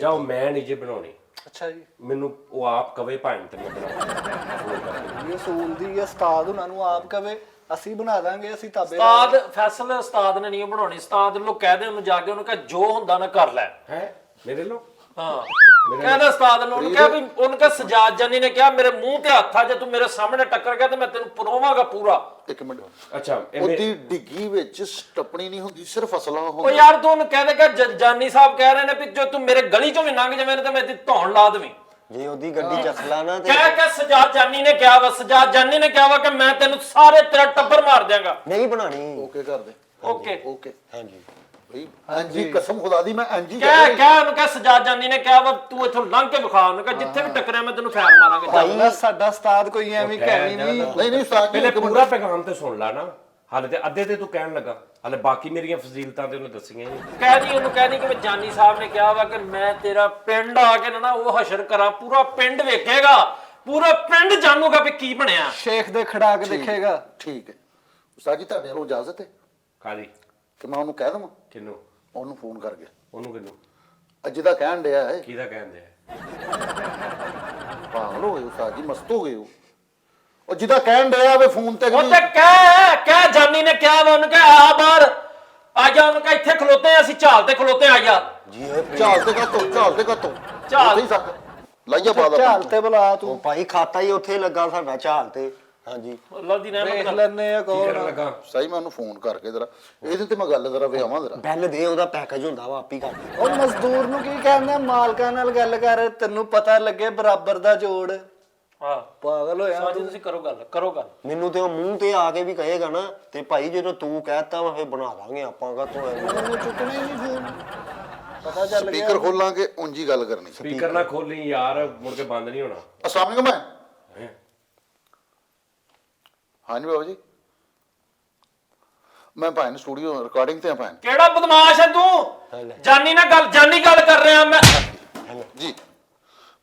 ਜਾਂ ਉਹ ਮੈਂ ਨਹੀਂ ਜੇ ਬਣਾਉਣੀ, ਅੱਛਾ ਜੀ, ਮੈਨੂੰ ਉਹ ਆਪ ਕਵੇ ਭਾਵੇਂ ਤੇ ਮੈਂ ਬਣਾਉਂ। ਇਹ ਅਸੂਲ ਦੀ ਹੈ, ਉਸਤਾਦ ਉਹਨਾਂ ਨੂੰ ਆਪ ਕਵੇ ਅਸੀਂ ਬਣਾ ਦਾਂਗੇ, ਅਸੀਂ ਤਾਬੇ ਉਸਤਾਦ ਫੈਸਲਾ ਉਸਤਾਦ ਨੇ ਨਹੀਂ ਬਣਾਉਣੀ, ਉਸਤਾਦ ਨੂੰ ਕਹਿ ਦੇ, ਉਹਨੂੰ ਜਾ ਕੇ ਉਹਨੂੰ ਕਹ ਜੋ ਹੁੰਦਾ ਨਾ ਕਰ ਲੈ। ਹੈ ਮੇਰੇ ਲੋ ਹਾਂ ਕਹਿੰਦਾ ਉਸਤਾਦ ਨੂੰ, ਉਹਨੂੰ ਕਿਹਾ ਵੀ, ਉਹਨੂੰ ਕਿਹਾ ਸਜਾਦ ਜਾਨੀ ਨੇ ਕਿਹਾ ਮੇਰੇ ਮੂੰਹ ਤੇ ਹੱਥ ਆ, ਜੇ ਤੂੰ ਮੇਰੇ ਸਾਹਮਣੇ ਟੱਕਰ ਗਿਆ ਤੇ ਮੈਂ ਤੈਨੂੰ ਪਰੋਵਾਂਗਾ ਪੂਰਾ। ਇੱਕ ਮਿੰਟ, ਅੱਛਾ ਉਹਦੀ ਡਿੱਗੀ ਵਿੱਚ ਸਟੱਪਣੀ ਨਹੀਂ ਹੁੰਦੀ, ਸਿਰਫ ਅਸਲਾ ਉਹ ਹੁੰਦਾ। ਯਾਰ ਤੂੰ ਉਹਨੂੰ ਕਹਿ ਦੇ ਕਿ ਜਾਨੀ ਸਾਹਿਬ ਕਹਿ ਰਹੇ ਨੇ ਵੀ ਜੋ ਤੂੰ ਮੇਰੇ ਗਲੀ ਚੋਂ ਵੀ ਲੰਘ ਜਾਵੇਂ ਤੇ ਮੈਂ ਤੇ ਧੌਣ ਲਾ ਦੇਵੀਂ। ਜੇ ਉਹਦੀ ਗੱਡੀ ਚ ਅਸਲਾ ਨਾ ਤੇ ਕਹਿ ਕੇ ਸਜਾਦ ਜਾਨੀ ਨੇ ਕਿਹਾ ਵਾ, ਸਜਾਦ ਜਾਨੀ ਨੇ ਕਿਹਾ ਵਾ ਕਿ ਮੈਂ ਤੈਨੂੰ ਸਾਰੇ ਤੇਰਾ ਟੱਬਰ ਮਾਰ ਦਿਆਂਗਾ। ਨਹੀਂ ਬਣਾਣੀ। ਓਕੇ ਕਰ ਦੇ, ਓਕੇ ਓਕੇ ਹਾਂਜੀ ਬਈ ਹਾਂਜੀ, ਕਸਮ ਖੁਦਾ ਦੀ ਮੈਂ ਇੰਜ ਹੀ ਕਹਿ ਉਹਨੂੰ ਕਹਿ ਸਜਾਦ ਜਾਨੀ ਨੇ ਕਿਹਾ ਵਾ ਤੂੰ ਇੱਥੋਂ ਲੰਘ ਕੇ ਵਿਖਾ, ਉਹਨੂੰ ਕਹਿ ਜਿੱਥੇ ਵੀ ਟੱਕਰਿਆ ਮੈਂ ਤੈਨੂੰ ਫੈਰ ਮਾਰਾਂਗਾ। ਭਾਈ ਸਾਡਾ ਉਸਤਾਦ ਕੋਈ ਐਵੇਂ ਕਹਿਣੀ ਨਹੀਂ। ਨਹੀਂ ਉਸਤਾਦ ਜੀ, ਪਹਿਲੇ ਇੱਕ ਮਿੰਟ। ਪੂਰਾ ਪੈਗਾਮ ਤੇ ਸੁਣ ਲਾ ਨਾ, ਹਾਲੇ ਤੇ ਅੱਧੇ ਤੇ ਤੂੰ ਕਹਿਣ ਲੱਗਾ, ਹਾਲੇ ਬਾਕੀ ਮੇਰੀਆਂ ਫਜ਼ੀਲਤਾਂ ਤੇ ਉਹਨੇ ਦੱਸੀਆਂ ਹੀ ਨਹੀਂ। ਕਹਿ ਦੀ ਉਹਨੂੰ, ਕਹਿ ਦੀ ਕਿ ਜਾਨੀ ਸਾਹਿਬ ਨੇ ਕਿਹਾ ਵਾ ਕਿ ਮੈਂ ਤੇਰਾ ਪਿੰਡ ਆ ਕੇ ਨਾ ਉਹ ਹਸ਼ਰ ਕਰਾਂ, ਪੂਰਾ ਪਿੰਡ ਵੇਖੇਗਾ, ਪੂਰਾ ਪਿੰਡ ਜਾਣੂਗਾ ਵੀ ਕੀ ਬਣਿਆ। ਸ਼ੇਖ ਦੇ ਖੜਾ ਕੇ ਦੇਖੇਗਾ। ਠੀਕ ਹੈ ਉਸਤਾਦ ਜੀ, ਤੁਹਾਡੇ ਕੋਲ ਇਜਾਜ਼ਤ ਹੈ ਕਾਦੀ? ਕਿ ਮੈਂ ਉਹਨੂੰ ਕਹਿ ਦਵਾਂ, ਕਿਨੂੰ? ਉਹਨੂੰ ਫੋਨ ਕਰਕੇ, ਉਹਨੂੰ ਕਿਨੂੰ? ਅੱਜ ਦਾ ਕਹਿਣ ਡਿਆ ਹੈ। ਕਿਹਦਾ ਕਹਿੰਦੇ ਆ? ਪਾਗਲ ਹੋ ਗਏ ਉਸਤਾਦ ਜੀ, ਮਸਤ ਹੋ ਗਏ ਹੋ। ਉਹ ਜਿਹਦਾ ਕਹਿਣ ਡਿਆ ਵੇ ਫੋਨ ਤੇ ਉਹ ਤੇ ਕਹਿ ਜਾਨੀ ਨੇ ਕਿਹਾ ਵਾ, ਉਹਨੂੰ ਕਹਿ ਆ ਬਾਹਰ ਆ ਜਾ, ਉਹਨੂੰ ਕਹਿ ਇੱਥੇ ਖਲੋਤੇ ਆ, ਅਸੀਂ ਝਾਲ ਤੇ ਖਲੋਤੇ ਆ ਜਾ। ਝਾਲ ਤੇ ਕਾਤੋਂ, ਝਾਲ ਤੇ ਕਾਤੋਂ, ਝਾਲ। ਸਹੀ ਸੱਕ ਲਾਈਆ ਬਾਦਾ ਝਾਲ ਤੇ ਬੁਲਾ ਉਹ ਤੂੰ, ਭਾਈ ਖਾਤਾ ਹੀ ਉੱਥੇ ਲੱਗਾ ਸਾਡਾ ਝਾਲ ਤੇ। ਹਾਂਜੀ ਅੱਲਾਹ ਦੀ ਰਹਿਮਤ ਵੇਖ ਨਾਲ। ਲੈਨੇ ਆ ਕੀ ਕਰਨ ਕੌਣ। ਲੱਗਾ? ਸਹੀ, ਮੈਂ ਉਹਨੂੰ ਫੋਨ ਕਰਕੇ ਜਰਾ ਇਹਦੇ ਤੇ ਮੈਂ ਗੱਲ ਜਰਾ ਵਿਆਵਾਂ ਜਰਾ। ਬਿੱਲ ਦੇ, ਉਹਦਾ ਪੈਕੇਜ ਹੁੰਦਾ ਵਾ ਆਪੀ ਕਰ। ਉਹ ਮਜ਼ਦੂਰ ਨੂੰ ਕੀ ਕਹਿੰਦੇ, ਮਾਲਕਾਂ ਨਾਲ ਗੱਲ ਕਰ, ਤੈਨੂੰ ਪਤਾ ਲੱਗੇ ਬਰਾਬਰ ਦਾ ਜੋੜ। ਹਾਂ ਪਾਗਲ ਹੋਇਆ ਸਾਜੀ ਤੁਸੀਂ ਕਰੋ ਗੱਲ। ਮੈਨੂੰ ਤੇ ਉਹ ਮੂੰਹ ਤੇ ਆ ਕੇ ਵੀ ਕਹੇਗਾ ਨਾ, ਤੇ ਭਾਈ ਜਦੋਂ ਤੂੰ ਕਹਿਤਾ ਵਾ ਫਿਰ ਬਣਾ ਲਾਂਗੇ ਆਪਾਂ। ਕਾ ਤੂੰ ਉਹਨੇ ਚੁੱਕਣਾ ਹੀ ਨਹੀਂ ਫੋਨ, ਪਤਾ ਚੱਲ ਗਿਆ। ਸਪੀਕਰ ਖੋਲਾਂਗੇ ਉਂਝ ਹੀ ਗੱਲ ਕਰਨੀ। ਸਪੀਕਰ ਨਾ ਖੋਲੀ ਯਾਰ, ਮੁੜ ਕੇ ਬੰਦ ਨਹੀਂ ਹੋਣਾ। अस्सलाम वालेकुम। मैं ਹੈਂ? हाँ जी बाबा जी, मैं भैन स्टूडियो रिकॉर्डिंग ते भैन ਕਿਹੜਾ ਬਦਮਾਸ਼ ਹੈ ਤੂੰ? ਜਾਨੀ ਨਾਲ ਗੱਲ ਕਰ ਰਿਹਾ ਮੈਂ। जी।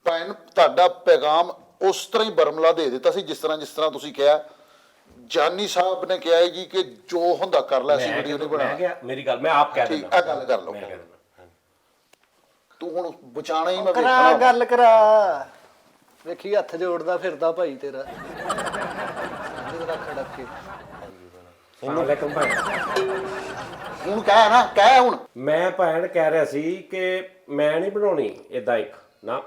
ਭੈਣ ਤੁਹਾਡਾ ਪੈਗਾਮ ਉਸ ਤਰ੍ਹਾਂ ਹੀ ਬਰਮਲਾ ਦੇ ਦਿੱਤਾ ਸੀ ਜਿਸ ਤਰ੍ਹਾਂ ਤੁਸੀਂ ਕਿਹਾ। ਜਾਨੀ ਸਾਹਿਬ ਨੇ ਕਿਹਾ ਹੈ ਜੀ ਕਿ ਜੋ ਹੁੰਦਾ ਕਰ ਲੈ, ਅਸੀਂ ਵੀਡੀਓ ਨਹੀਂ ਮੈਂ ਬਣਾ। ਕਿਹਾ ਮੇਰੀ ਗੱਲ, ਮੈਂ ਆਪ ਕਹਿ ਠੀਕ, ਦਿੰਦਾ। ਇਹ ਗੱਲ ਕਰ ਲਓ। ਮੈਂ ਕਹਿ ਦਿੰਦਾ। ਤੂੰ ਹੁਣ ਬਚਾਣਾ ਹੀ ਮੈਂ ਕਰਾ ਵੇਖਣਾ। ਗੱਲ ਕਰਾ, ਵੇਖੀ ਹੱਥ ਜੋੜਦਾ ਫਿਰਦਾ ਭਾਈ ਤੇਰਾ। ਜਿਹੜਾ ਖੜਕ ਕੇ ਵਾਲੇਕੁਮ ਭਾਈ। ਹੁਣ ਕਹਿ ਨਾ, ਕਹਿ ਹੁਣ। ਮੈਂ ਭੈਣ ਕਹਿ ਰਿਹਾ ਸੀ ਕਿ ਮੈਂ ਨਹੀਂ ਬਣਾਉਣੀ ਇਦਾਂ ਇੱਕ ਨਾ,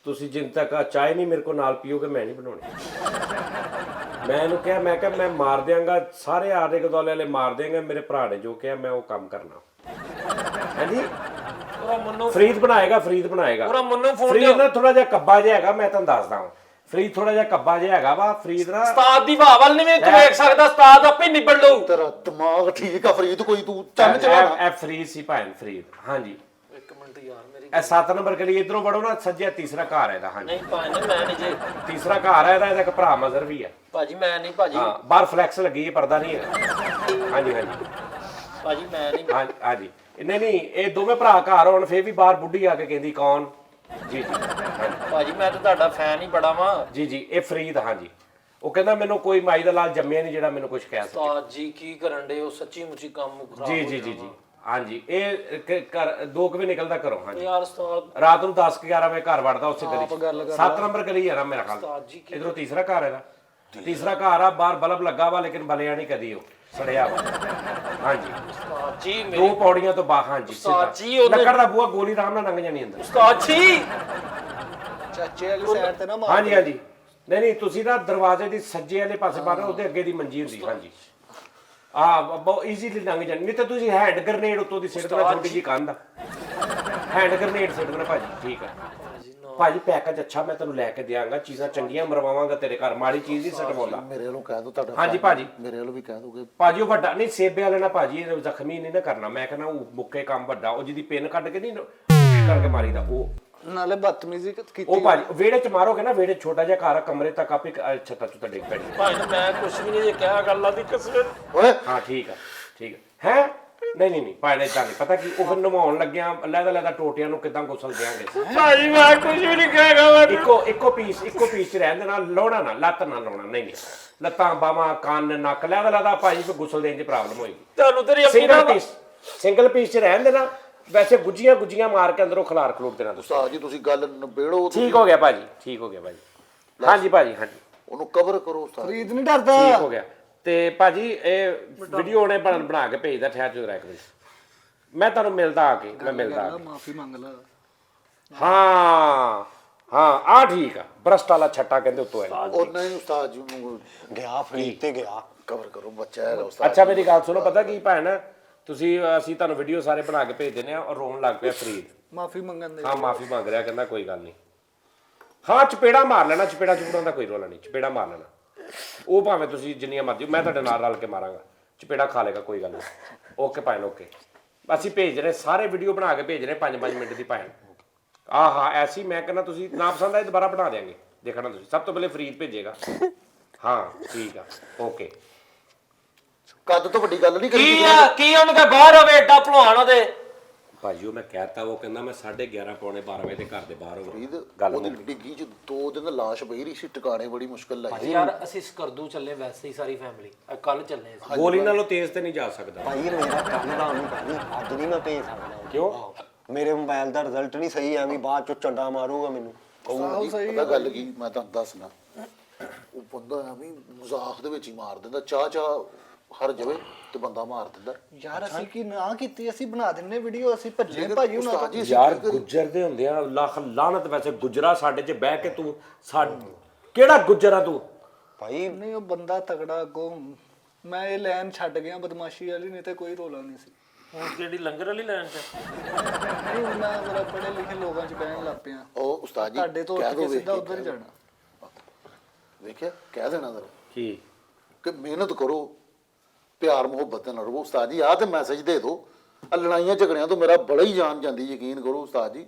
ਤੁਸੀਂ ਜਿੰਨ ਤੱਕ ਚਾਹ ਨਹੀਂ ਮੇਰੇ ਕੋਲ ਨਾਲ ਪੀਓਗੇ ਮੈਂ ਨਹੀਂ ਬਣਾਉਣੀ। ਮੈਂ ਇਹਨੂੰ ਕਿਹਾ, ਮੈਂ ਕਿਹਾ ਮੈਂ ਮਾਰ ਦਿਆਂਗਾ, ਸਾਰੇ ਆਲੇ ਗਦੋਲੇ ਵਾਲੇ ਮਾਰ ਦੇਂਗੇ, ਮੇਰੇ ਭਰਾ ਨੇ ਜੋ ਕਿਹਾ ਮੈਂ ਉਹ ਕੰਮ ਕਰਨਾ। ਹਾਂਜੀ ਪੂਰਾ ਮੁੰਨੂ ਫਰੀਦ ਬਣਾਏਗਾ, ਫਰੀਦ ਬਣਾਏਗਾ। ਪੂਰਾ ਮੁੰਨੂ ਫੋਨ ਫਰੀਦ ਨਾ ਥੋੜਾ ਜਿਹਾ ਕੱਬਾ ਜਿਹਾ ਹੈਗਾ, ਮੈਂ ਤੁਹਾਨੂੰ ਦੱਸਦਾ ਹਾਂ। ਫਰੀਦ ਥੋੜਾ ਜਿਹਾ ਕੱਬਾ ਜਿਹਾ ਹੈਗਾ ਵਾ, ਫਰੀਦ ਨਾ ਉਸਤਾਦ ਦੀ ਵਾਹ ਵੱਲ ਨਹੀਂ ਤੂੰ ਵੇਖ ਸਕਦਾ, ਉਸਤਾਦ ਆਪੇ ਨਿਬੜ ਲਊ। ਤੇਰਾ ਦਿਮਾਗ ਠੀਕ ਆ ਫਰੀਦ, ਕੋਈ ਤੂੰ ਚੰਨ ਚੜਾ। ਇਹ ਫਰੀਦ ਸੀ ਭੈਣ, ਫਰੀਦ। ਹਾਂਜੀ ਇੱਕ ਮਿੰਟ ਯਾਰ ਮੇਰੀ ਇਹ 7 ਨੰਬਰ ਗਲੀ ਇਧਰੋਂ ਵੜੋ ਨਾ, ਸੱਜੇ ਤੀਸਰਾ ਘਰ ਹੈ ਇਹਦਾ। ਹਾਂਜੀ ਨਹੀਂ ਭਾਜੀ ਮੈਂ ਨਹੀਂ ਜੇ ਤੀਸਰਾ ਘਰ ਹੈ ਇਹਦਾ ਇੱਕ ਭਰਾ ਮਜ਼ਰ ਵੀ ਹੈ। ਭਾਜੀ ਮੈਂ ਨਹੀਂ ਭਾਜੀ ਹਾਂ ਬਾਹਰ ਫਲੈਕਸ ਲੱਗੀ ਹੈ, ਪਰਦਾ ਨਹੀਂ ਹੈ। ਹਾਂਜੀ ਭਾਜੀ ਮੈਂ ਨਹੀਂ ਹਾਂਜੀ ਨਹੀਂ ਇਹ ਦੋਵੇਂ ਭਰਾ ਘਰ ਹੋਣ ਫੇਰ ਵੀ ਬਾਹਰ ਬੁੱਢੀ ਆ ਕੇ ਕਹਿੰਦੀ ਕੌਣ? ਜੀ ਹਾਂਜੀ ਭਾਜੀ ਮੈਂ ਤਾਂ ਤੁਹਾਡਾ ਫੈਨ ਹੀ ਬੜਾ ਵਾਂ। ਜੀ ਇਹ ਫਰੀਦ। ਹਾਂਜੀ ਉਹ ਕਹਿੰਦਾ ਮੈਨੂੰ ਕੋਈ ਮਾਈ ਦਾ ਲਾਲ ਜੰਮਿਆ ਨਹੀਂ ਜਿਹੜਾ ਮੈਨੂੰ ਕੁਝ ਕਹਿ ਸਕੇ। ਉਸਤਾਦ ਜੀ ਕੀ ਕਰਨ ਦੇ ਹੋ, ਸੱਚੀ ਮੁੱਚੀ ਕੰਮ ਖਰਾਬ ਜੀ ਹਾਂਜੀ ਇਹ ਘਰ 2 ਵਜੇ ਨਿਕਲਦਾ ਘਰੋਂ। ਹਾਂਜੀ ਯਾਰ ਉਸਤਾਦ ਰਾਤ ਨੂੰ 10 11 ਵਜੇ ਘਰ ਵੜਦਾ ਉਸੇ ਗਲੀ 7 ਨੰਬਰ ਗਲੀ ਹੈ ਨਾ ਮੇਰਾ ਖਿਆਲ। ਉਸਤਾਦ ਜੀ ਇਧਰੋਂ ਤੀਸਰਾ ਘਰ ਹੈ ਨਾ, ਤੀਸਰਾ ਘਰ ਆ, ਬਾਹਰ ਬਲਬ ਲੱਗਾ ਵਾ ਲੇਕਿਨ ਬਲਿਆ ਨਹੀਂ ਕਦੀ, ਉਹ ਸੜਿਆ ਵਾ। ਹਾਂਜੀ ਉਸਤਾਦ ਜੀ 2 ਮੇਰੀ ਪੌੜੀਆਂ ਤੋਂ ਬਾਹਰ। ਹਾਂਜੀ ਉਸਤਾਦ ਜੀ ਉਹਨੇ ਲੱਕੜ ਦਾ ਬੂਹਾ ਗੋਲੀ ਆਰਾਮ ਨਾਲ ਲੰਘ ਜਾਣੀ ਅੰਦਰ। ਉਸਤਾਦ ਜੀ ਚਾਚੇ ਵਾਲੀ ਸਾਈਡ ਤੇ ਨਾ ਮਾਰ। ਹਾਂਜੀ ਨਹੀਂ ਤੁਸੀਂ ਨਾ ਦਰਵਾਜ਼ੇ ਦੀ ਸੱਜੇ ਵਾਲੇ ਪਾਸੇ ਬਾਹਰ, ਉਹਦੇ ਅੱਗੇ ਦੀ ਮੰਜੀ ਹੁੰਦੀ। ਹਾਂਜੀ ਬਹੁਤ ਈਜ਼ੀਲੀ ਲੰਘ ਜਾਣੀ। ਨਹੀਂ ਤਾਂ ਤੁਸੀਂ ਹੈਂਡ ਗ੍ਰਨੇਡ ਉੱਤੋਂ ਦੀ ਸਿੱਟ ਦੇਣਾ, ਛੋਟੀ ਜੀ ਕੰਧ ਹੈਂਡ ਗ੍ਰਨੇਡ ਸਿੱਟ ਦੇਣਾ ਭਾਜੀ। ਠੀਕ ਹੈ ਭਾਜੀ, ਪੈਕੇਜ ਅੱਛਾ ਮੈਂ ਤੈਨੂੰ ਲੈ ਕੇ ਦਿਆਂਗਾ, ਚੀਜ਼ਾਂ ਚੰਗੀਆਂ ਮਰਵਾਵਾਂਗਾ ਤੇਰੇ ਘਰ, ਮਾੜੀ ਚੀਜ਼ ਨਹੀਂ ਸਟਵਾਉਂਦਾ। ਮੇਰੇ ਵੱਲੋਂ ਕਹਿ ਦੋ ਤੁਹਾਡਾ। ਹਾਂਜੀ ਭਾਜੀ। ਮੇਰੇ ਵੱਲੋਂ ਵੀ ਕਹਿ ਦੋਗੇ ਭਾਜੀ ਉਹ ਵੱਡਾ ਨਹੀਂ, ਸੇਬੇ ਵਾਲੇ ਨਾਲ ਭਾਜੀ ਇਹ ਜ਼ਖਮੀ ਨਹੀਂ ਨਾ ਕਰਨਾ। ਮੈਂ ਕਹਿੰਦਾ ਉਹ ਮੁੱਕੇ ਕੰਮ ਵੱਡਾ, ਉਹ ਜਿਹਦੀ ਪਿੰਨ ਕੱਢ ਕੇ ਨਹੀਂ ਕਰਕੇ ਮਾਰੀਦਾ ਉਹ। ਨਾਲੇ ਬਦਤਮੀਜ਼ੀ ਕੀਤੀ ਉਹ ਭਾਜੀ ਵਿਹੜੇ 'ਚ ਮਾਰੋਗੇ ਨਾ, ਵਿਹੜੇ ਛੋਟਾ ਜਿਹਾ ਘਰ ਆ, ਕਮਰੇ ਤੱਕ ਆਪੇ ਛੱਤਾਂ ਚੁੱਤਾ ਡਿੱਗ ਪੈਣੀ। ਭਾਈ ਮੈਂ ਕੁਛ ਵੀ ਨਹੀਂ ਜੇ ਕਿਹਾ, ਗੱਲਾਂ ਦੀ ਕਸਰਤ। ਓਏ ਹਾਂ ਠੀਕ ਆ ਹੈ ਨਹੀਂ ਭਾਈ ਨੇ ਇਦਾਂ ਨਹੀਂ ਪਤਾ ਕੀ, ਉਹ ਫਿਰ ਨਵਾਉਣ ਲੱਗਿਆ ਲੈਦਾ ਟੋਟਿਆਂ ਨੂੰ ਕਿਦਾਂ ਗੁਸਲ ਦਿਆਂਗੇ। ਭਾਈ ਮੈਂ ਕੁਛ ਵੀ ਨਹੀਂ ਕਹਾਂਗਾ। ਇੱਕੋ ਪੀਸ 'ਚ ਰਹਿਣ ਦੇਣਾ, ਲਾਉਣਾ ਨਾ, ਲੱਤ ਨਾ ਲਾਉਣਾ। ਨਹੀਂ ਲੱਤਾਂ ਬਾਹਾਂ ਕੰਨ ਨੱਕ ਲੈਦਾ ਭਾਜੀ ਫਿਰ ਗੁਸਲ ਦੇਣ 'ਚ ਪ੍ਰੋਬਲਮ ਹੋਏਗੀ। ਤੁਹਾਨੂੰ ਤੇਰੀ ਆਪਣੀ ਸਿੰਗਲ ਪੀਸ 'ਚ ਰਹਿਣ ਦੇਣਾ, ਵੈਸੇ ਗੁੱਜੀਆਂ ਮਾਰ ਕੇ ਅੰਦਰੋਂ ਖਲਾਰ ਖਲੂਰ ਦੇਣਾ ਤੁਸੀਂ। ਉਸਤਾਦ ਜੀ ਤੁਸੀਂ ਗੱਲ ਨਿਬੇੜੋ, ਠੀਕ ਹੋ ਗਿਆ ਭਾਜੀ, ਠੀਕ ਹੋ ਗਿਆ ਭਾਜੀ। ਹਾਂਜੀ ਭਾਜੀ, ਹਾਂਜੀ ਉਹਨੂੰ ਕਵਰ ਕਰੋ ਉਸਤਾਦ। ਫਰੀਦ ਨਹੀਂ ਡਰਦਾ। ਠੀਕ ਹੋ ਗਿਆ। ਤੇ ਭਾਜੀ ਇਹ ਵੀਡੀਓ ਉਹਨੇ ਬਣਾ ਕੇ ਭੇਜਦਾ, ਠਹਿਰ ਜੋ ਰਹਿ ਕੇ ਮੈਂ ਤੁਹਾਨੂੰ ਮਿਲਦਾ ਆ ਕੇ, ਮੈਂ ਮਿਲਦਾ ਆ ਕੇ। ਮਾਫੀ ਮੰਗ ਲਾ। ਹਾਂ ਆ ਠੀਕ ਆ, ਬਰਸਟ ਵਾਲਾ ਛੱਟਾ ਕਹਿੰਦੇ ਉੱਤੋਂ ਹੈ। ਉਹ ਨਹੀਂ ਉਸਤਾਦ ਜੀ ਨੂੰ ਗਿਆ ਫਰੀਦ ਤੇ ਗਿਆ। ਕਵਰ ਕਰੋ, ਬੱਚਾ ਹੈਗਾ ਉਸਤਾਦ। ਅੱਛਾ ਮੇਰੀ ਗੱਲ ਸੁਣੋ, ਪਤਾ ਕੀ ਭੈਣ, ਅਸੀਂ ਤੁਹਾਨੂੰ ਵੀਡੀਓ ਸਾਰੇ ਬਣਾ ਕੇ ਭੇਜ ਦਿੰਦੇ ਆ, ਔਰ ਰੋਣ ਲੱਗ ਪਿਆ ਫਰੀਦ। ਮਾਫੀ ਮੰਗਣ ਦੇ। ਹਾਂ ਮਾਫੀ ਮੰਗ ਰਿਹਾ, ਕਹਿੰਦਾ ਕੋਈ ਗੱਲ ਨਹੀਂ। ਹਾਂ ਚਪੇੜਾ ਮਾਰ ਲੈਣਾ, ਚਪੇੜਾ ਦਾ ਕੋਈ ਰੋਲਾ ਨਹੀਂ, ਚਪੇੜਾ ਮਾਰ ਲੈਣਾ। ਉਹ ਭਾਵੇਂ ਤੁਸੀਂ ਜਿੰਨੀਆਂ ਮਰਜ਼ੀ, ਮੈਂ ਤੁਹਾਡੇ ਨਾਲ ਰਲ ਕੇ ਮਾਰਾਂਗਾ, ਚਪੇੜਾ ਖਾ ਲੇਗਾ, ਕੋਈ ਗੱਲ ਨਹੀਂ। ਓਕੇ ਭਾਈ, ਓਕੇ। ਅਸੀਂ ਭੇਜ ਰਹੇ ਸਾਰੇ ਵੀਡੀਓ ਬਣਾ ਕੇ ਭੇਜ ਰਹੇ 5-5 ਮਿੰਟ ਦੀ ਭਾਈ। ਐਸੀ ਮੈਂ ਕਹਿੰਦਾ ਤੁਸੀਂ ਨਾ ਪਸੰਦ ਆਏ ਦੁਬਾਰਾ ਬਣਾ ਦਿਆਂਗੇ, ਦੇਖਣਾ ਤੁਸੀਂ। ਸਭ ਤੋਂ ਪਹਿਲੇ ਫਰੀਦ ਭੇਜੇਗਾ। ਹਾਂ ਠੀਕ ਆ, ਓਕੇ। ਕੱਦ ਤੋਂ ਵੱਡੀ ਗੱਲ ਨਹੀਂ ਕਰੀ। ਕੀ ਉਹਨੂੰ ਕਹ ਬਾਹਰ ਹੋਵੇ ਏਡਾ ਭਲਵਾਨ ਉਹਦੇ। ਭਾਜੀ ਉਹ ਮੈਂ ਕਹਿਤਾ, ਉਹ ਕਹਿੰਦਾ ਮੈਂ 11:30 ਪੌਣੇ 12 ਵਜੇ ਤੇ ਘਰ ਦੇ ਬਾਹਰ ਹੋ ਫਰੀਦ ਗੱਲ ਉਹਦੀ ਡਿੱਗੀ ਚ 2 ਦਿਨ ਲਾਸ਼ ਪਈ ਰਹੀ ਸੀ, ਟਿਕਾਣੇ ਬੜੀ ਮੁਸ਼ਕਲ ਲਾਈ। ਯਾਰ ਅਸੀਂ ਸਕਰਦੂ ਚੱਲੇ ਵੈਸੇ ਹੀ ਸਾਰੀ ਫੈਮਿਲੀ, ਕੱਲ ਚੱਲੇ ਸੀ। ਗੋਲੀ ਨਾਲੋਂ ਤੇਜ਼ ਤੇ ਨਹੀਂ ਜਾ ਸਕਦਾ। ਭਾਈ ਮੇਰਾ ਕੰਮ ਦਾ ਉਹਨੂੰ ਕਹਿੰਦੀ ਅੱਜ ਨਹੀਂ ਮੈਂ ਭੇਜ ਸਕਦਾ। ਕਿਉਂ? ਮੇਰੇ ਮੋਬਾਈਲ ਦਾ ਰਿਜ਼ਲਟ ਨਹੀਂ ਸਹੀ, ਐਵੇਂ ਬਾਅਦ ਚੋਂ ਚੰਡਾ ਮਾਰੂਗਾ ਮੈਨੂੰ। ਪਤਾ ਗੱਲ ਕੀ, ਮੈਂ ਤੁਹਾਨੂੰ ਦੱਸਣਾ, ਉਹ ਬੰਦਾ ਐਵੇਂ ਮਜ਼ਾਕ ਦੇ ਵਿੱਚ ਹੀ ਮਾਰ ਦਿੰਦਾ, ਚਾਹ ਹਰ ਜਵੇ ਤੇ ਬੰਦਾ ਮਾਰ ਦਿੰਦਾ। ਯਾਰ ਅਸੀਂ ਕੀ ਨਾ ਕੀਤੀ, ਅਸੀਂ ਬਣਾ ਦਿੰਨੇ ਵੀਡੀਓ, ਅਸੀਂ ਭੱਜੇ ਭਾਜੀ ਉਹਨਾਂ ਉਸਤਾਦ ਜੀ ਅਸੀਂ ਯਾਰ ਗੁੱਜਰ ਦੇ ਹੁੰਦੇ ਆ ਲੱਖ ਲਾਨਤ। ਵੈਸੇ ਗੁੱਜਰਾ ਸਾਡੇ 'ਚ ਬਹਿ ਕੇ ਤੂੰ ਕਿਹੜਾ ਗੁੱਜਰ ਆ ਤੂੰ? ਭਾਈ ਨਹੀਂ ਉਹ ਬੰਦਾ ਤਗੜਾ ਅੱਗੋਂ। ਮੈਂ ਇਹ ਲਾਈਨ ਛੱਡ ਗਿਆ ਬਦਮਾਸ਼ੀ ਵਾਲੀ, ਨਹੀਂ ਤੇ ਕੋਈ ਰੋਲਾ ਨਹੀਂ ਸੀ। ਹੁਣ ਕਿਹੜੀ ਲੰਗਰ ਵਾਲੀ ਲੈਣ ਚ? ਨਹੀਂ ਮੈਂ ਮੇਰਾ ਪੜ੍ਹੇ ਲਿਖੇ ਲੋਕਾਂ 'ਚ ਬਹਿਣ ਲੱਗ ਪਿਆ। ਉਹ ਉਸਤਾਦ ਜੀ ਤੁਹਾਡੇ ਤੋਂ ਕਹਿ ਉੱਠ ਕੇ ਦਿਓ, ਸਿੱਧਾ ਵੇਖ ਉੱਧਰ ਹੀ ਜਾਣਾ। ਵੇਖਿਆ, ਕਹਿ ਦੇਣਾ ਜ਼ਰਾ ਕੀ ਕਿ ਮਿਹਨਤ ਕਰੋ, ਪਿਆਰ ਮੁਹੱਬਤ ਨਾਲ ਰਹੋ। ਉਸਤਾਦ ਜੀ ਆਹ ਤੇ ਮੈਸੇਜ ਦੇ ਦਿਓ। ਆ ਲੜਾਈਆਂ ਝਗੜਿਆਂ ਤੋਂ ਮੇਰਾ ਬੜਾ ਹੀ ਜਾਨ ਜਾਂਦੀ, ਯਕੀਨ ਕਰੋ ਉਸਤਾਦ ਜੀ।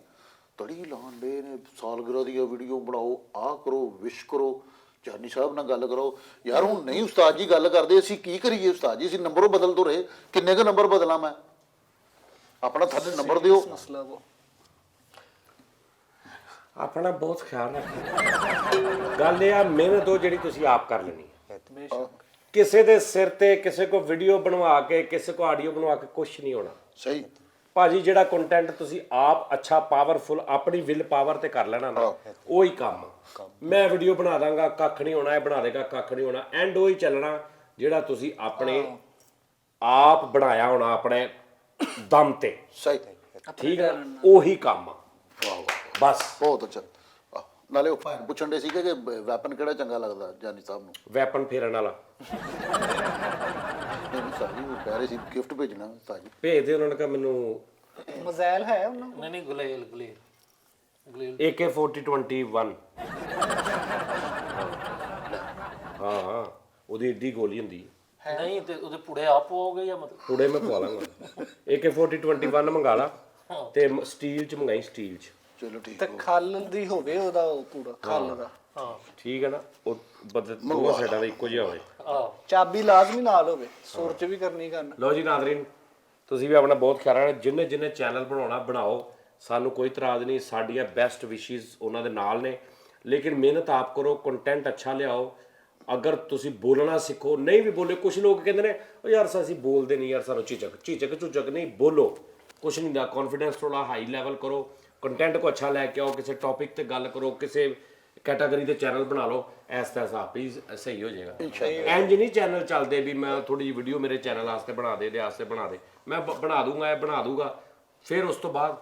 ਤੜੀ ਲਾਉਣ ਦੇ ਨੇ, ਸਾਲਗਿਰਾ ਦੀ ਵੀਡੀਓ ਬਣਾਓ, ਆਹ ਕਰੋ, ਵਿਸ਼ ਕਰੋ, ਜਾਨੀ ਸਾਹਿਬ ਨਾਲ ਗੱਲ ਕਰੋ। ਯਾਰ ਹੁਣ ਨਹੀਂ ਉਸਤਾਦ ਜੀ ਗੱਲ ਕਰਦੇ, ਅਸੀਂ ਕੀ ਕਰੀਏ ਉਸਤਾਦ ਜੀ? ਅਸੀਂ ਨੰਬਰੋਂ ਬਦਲ ਤੋਂ ਰਹੇ, ਕਿੰਨੇ ਕੁ ਨੰਬਰ ਬਦਲਾਂ ਮੈਂ? ਆਪਣਾ ਥੱਲੇ ਨੰਬਰ ਦਿਓ। ਮਸਲਾ ਉਹ ਆਪਣਾ ਬਹੁਤ ਖਿਆਲ ਰੱਖੋ। ਗੱਲ ਇਹ ਆ, ਮਿਹਨਤ ਉਹ ਜਿਹੜੀ ਤੁਸੀਂ ਆਪ ਕਰ ਲੈਣੀ ਹੈ। ਕਿਸੇ ਦੇ ਸਿਰ ਤੇ ਕਿਸੇ ਕੋ ਵੀਡੀਓ ਬਣਵਾ ਕੇ, ਕਿਸੇ ਕੋ ਆਡੀਓ ਬਣਵਾ ਕੇ ਕੁਛ ਨਹੀਂ ਹੋਣਾ ਸਹੀ ਭਾਜੀ। ਜਿਹੜਾ ਕੰਟੈਂਟ ਤੁਸੀਂ ਆਪ ਅੱਛਾ ਪਾਵਰਫੁਲ ਆਪਣੀ ਵਿਲ ਪਾਵਰ ਤੇ ਕਰ ਲੈਣਾ ਨਾ, ਉਹੀ ਕੰਮ ਆ। ਮੈਂ ਵੀਡੀਓ ਬਣਾ ਦਾਂਗਾ, ਕੱਖ ਨਹੀਂ ਹੋਣਾ, ਇਹ ਬਣਾ ਦੇਗਾ, ਕੱਖ ਨਹੀਂ ਹੋਣਾ। ਐਂਡ ਉਹੀ ਚੱਲਣਾ ਜਿਹੜਾ ਤੁਸੀਂ ਆਪਣੇ ਆਪ ਬਣਾਇਆ ਹੋਣਾ, ਆਪਣੇ ਦਮ ਤੇ। ਸਹੀ, ਠੀਕ ਹੈ, ਉਹੀ ਕੰਮ ਆ ਬਸ। ਬਹੁਤ ਅੱਛਾ। ਨਾਲੇ ਉਹ ਪੁੱਛਣ ਦੇ ਸੀਗੇ ਕਿ ਵੈਪਨ ਕਿਹੜਾ ਚੰਗਾ ਲੱਗਦਾ ਜਾਨੀ ਸਾਹਿਬ ਨੂੰ? ਵੈਪਨ ਫੇਰਨ ਵਾਲਾ ਨਹੀਂ ਸਾਜੀ ਉਹ ਕਹਿ ਰਹੇ ਸੀ ਗਿਫਟ ਭੇਜਣਾ ਸਾਜੀ। ਭੇਜ ਦੇ, ਉਹਨਾਂ ਨੇ ਕਿਹਾ ਮੈਨੂੰ ਮਜ਼ਾਇਲ ਹੈ ਉਹਨਾਂ ਨੂੰ। ਨਹੀਂ ਗੁਲੇਲ AK-40-21 ਹਾਂ ਉਹਦੀ ਏਡੀ ਗੋਲੀ ਹੁੰਦੀ ਹੈ। ਨਹੀਂ ਤੇ ਉਹਦੇ ਪੁੜੇ ਆਪ ਹੋਗੇ ਜਾਂ ਮਤਲਬ ਥੋੜੇ ਮੈਂ ਪਵਾ ਲਾਂਗਾ। AK-40-21 ਮੰਗਾ ਲਾ ਤੇ ਸਟੀਲ ਚ ਮੰਗਾਈ, ਸਟੀਲ ਚ। ਚਲੋ ਠੀਕ ਤੇ ਖੱਲ ਦੀ ਹੋਵੇ ਉਹਦਾ, ਉਹ ਪੂਰਾ ਖੱਲ ਦਾ। ਹਾਂ ਠੀਕ ਹੈ ਨਾ, ਉਹ ਦੋਵਾਂ ਸਾਈਡਾਂ ਦਾ ਇੱਕੋ ਜਿਹਾ ਹੋਵੇ। ਆਹ ਚਾਬੀ ਲਾਜ਼ਮੀ ਨਾਲ ਹੋਵੇ, ਸੁਰ ਚ ਵੀ ਕਰਨੀ ਕਰਨਾ। ਲਓ ਜੀ ਨਾਜ਼ਰੀਨ, ਤੁਸੀਂ ਵੀ ਆਪਣਾ ਬਹੁਤ ਖਿਆਲ ਰੱਖਣਾ। ਜਿੰਨੇ ਚੈਨਲ ਬਣਾਉਣਾ ਬਣਾਓ, ਸਾਨੂੰ ਕੋਈ ਇਤਰਾਜ਼ ਨਹੀਂ, ਸਾਡੀਆਂ ਬੈਸਟ ਵਿਸ਼ੇਸ ਉਹਨਾਂ ਦੇ ਨਾਲ ਨੇ। ਲੇਕਿਨ ਮਿਹਨਤ ਆਪ ਕਰੋ, ਕੰਟੈਂਟ ਅੱਛਾ ਲਿਆਓ। ਅਗਰ ਤੁਸੀਂ ਬੋਲਣਾ ਸਿੱਖੋ, ਨਹੀਂ ਵੀ ਬੋਲੇ, ਕੁਝ ਲੋਕ ਕਹਿੰਦੇ ਨੇ ਉਹ ਯਾਰ ਅਸੀਂ ਬੋਲਦੇ ਨਹੀਂ ਯਾਰ, ਸਾਨੂੰ ਝਿਜਕ ਨਹੀਂ, ਬੋਲੋ, ਕੁਛ ਨਹੀਂ ਦਾ। ਕੌਨਫੀਡੈਂਸ ਥੋੜਾ ਹਾਈ ਲੈਵਲ ਕਰੋ, ਕੰਟੈਂਟ ਕੋ ਅੱਛਾ ਲੈ ਕੇ ਆਓ, ਕਿਸੇ ਟੌਪਿਕ ਤੇ ਗੱਲ ਕਰੋ, ਕਿਸੇ ਕੈਟਾਗਰੀ ਦੇ ਚੈਨਲ ਬਣਾ ਲਓ, ਇਸ ਤਰ੍ਹਾਂ ਆਪ ਹੀ ਸਹੀ ਹੋ ਜਾਏਗਾ। ਇੰਜ ਨਹੀਂ ਚੈਨਲ ਚੱਲਦੇ ਵੀ ਮੈਂ ਥੋੜੀ ਜਿਹੀ ਵੀਡੀਓ ਮੇਰੇ ਚੈਨਲ ਵਾਸਤੇ ਬਣਾ ਦੇ, ਇਹਦੇ ਵਾਸਤੇ ਬਣਾ ਦੇ, ਮੈਂ ਬਣਾ ਦੂੰਗਾ, ਇਹ ਬਣਾ ਦੂੰਗਾ, ਫਿਰ ਉਸ ਤੋਂ ਬਾਅਦ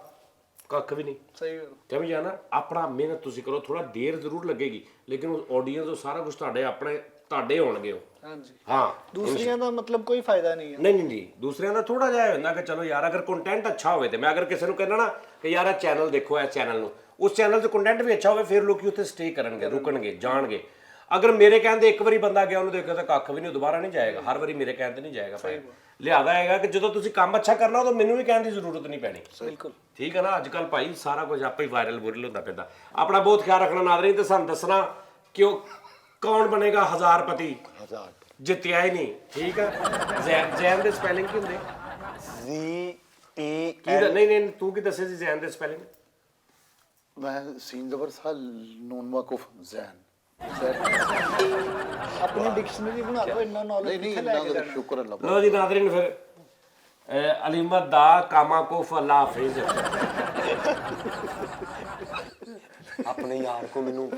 ਕੱਖ ਵੀ ਨਹੀਂ। ਸਹੀ ਗੱਲ। ਸਮਝ ਆ ਨਾ? ਆਪਣਾ ਮਿਹਨਤ ਤੁਸੀਂ ਕਰੋ, ਥੋੜਾ ਦੇਰ ਜ਼ਰੂਰ ਲੱਗੇਗੀ, ਲੇਕਿਨ ਉਹ ਆਡੀਅנס ਉਹ ਸਾਰਾ ਕੁਝ ਤੁਹਾਡੇ ਹੋਣਗੇ ਉਹ। ਹਾਂਜੀ ਹਾਂ, ਦੂਸਰੀਆਂ ਦਾ ਮਤਲਬ ਕੋਈ ਫਾਇਦਾ ਨਹੀਂ ਹੈ। ਨਹੀਂ ਦੂਸਰਿਆਂ ਦਾ ਥੋੜਾ ਜਿਹਾ ਹੁੰਦਾ ਕਿ ਚਲੋ ਯਾਰ ਅਗਰ ਕੰਟੈਂਟ ਅੱਛਾ ਹੋਵੇ ਤੇ ਮੈਂ ਅਗਰ ਕਿਸੇ ਨੂੰ ਕਹਿੰਦਾ ਨਾ ਕਿ ਯਾਰ ਇਹ ਚੈਨਲ ਦੇਖੋ, ਇਸ ਚੈਨਲ ਨੂੰ, ਉਸ ਚੈਨਲ 'ਤੇ ਕੰਟੈਂਟ ਵੀ ਅੱਛਾ ਹੋਵੇ, ਫਿਰ ਲੋਕੀ ਉੱਥੇ ਸਟੇ ਕਰਨਗੇ, ਰੁਕਣਗੇ, ਜਾਣਗੇ। ਅਗਰ ਮੇਰੇ ਕਹਿਣ ਤੇ ਇੱਕ ਵਾਰੀ ਬੰਦਾ ਗਿਆ ਉਹਨੂੰ ਦੇਖਿਆ ਤਾਂ ਕੱਖ ਵੀ ਨਹੀਂ, ਦੁਬਾਰਾ ਨਹੀਂ ਜਾਏਗਾ, ਹਰ ਵਾਰੀ ਮੇਰੇ ਕਹਿਣ ਤੇ ਨਹੀਂ ਜਾਏਗਾ ਭਾਈ। ਲਿਆਦਾ ਹੈਗਾ ਕਿ ਜਦੋਂ ਤੁਸੀਂ ਕੰਮ ਅੱਛਾ ਕਰਨਾ ਉਦੋਂ ਮੈਨੂੰ ਵੀ ਕਹਿਣ ਦੀ ਜ਼ਰੂਰਤ ਨਹੀਂ ਪੈਣੀ। ਬਿਲਕੁਲ ਠੀਕ ਹੈ ਨਾ, ਅੱਜ ਕੱਲ ਭਾਈ ਸਾਰਾ ਕੁਝ ਆਪੇ ਹੀ ਵਾਇਰਲ ਵੁਰਲ ਹੁੰਦਾ ਪੈਂਦਾ। ਆਪਣਾ ਬਹੁਤ ਖਿਆਲ ਰੱਖਣਾ ਨਾਜ਼ਰੀਨ, ਤੇ ਸਾਨੂੰ ਦੱਸਣਾ ਕਿ ਉਹ ਕੌਣ ਬਣੇਗਾ ਹਜ਼ਾਰਪਤੀ, ਜਿੱਤਿਆ ਹੀ ਨਹੀਂ। ਠੀਕ ਹੈ, ਜ਼ੈਨ ਦੇ ਸਪੈਲਿੰਗ ਕੀ ਹੁੰਦੇ? ਨਹੀਂ ਤੂੰ ਕੀ ਦੱਸਿਆ ਸੀ ਜ਼ੈਨ ਦੇ ਸਪੈਲਿੰਗ? ਮੈਂ ਸੀਨ ਜ਼ਬਰ ਸਾਲ ਨੂਨ ਮਾਕੂਫ ਜ਼ੈਨ ਆਪਣੀ ਡਿਕਸ਼ਨਰੀ ਬਣਾ ਲਓ, ਇੰਨਾ ਨੌਲੇਜ ਨਹੀਂ ਇੰਨਾ ਕੁ ਸ਼ੁਕਰ ਅੱਲਾਹ ਲੋ ਜੀ ਨਾਜ਼ਰੀਨ, ਫਿਰ ਅਲੀਮਤ ਦਾ ਕਾਮਾ ਕੋਫ ਅੱਲਾ ਹਾਫਿਜ਼। ਆਪਣੇ ਯਾਰ ਕੋ ਮੈਨੂੰ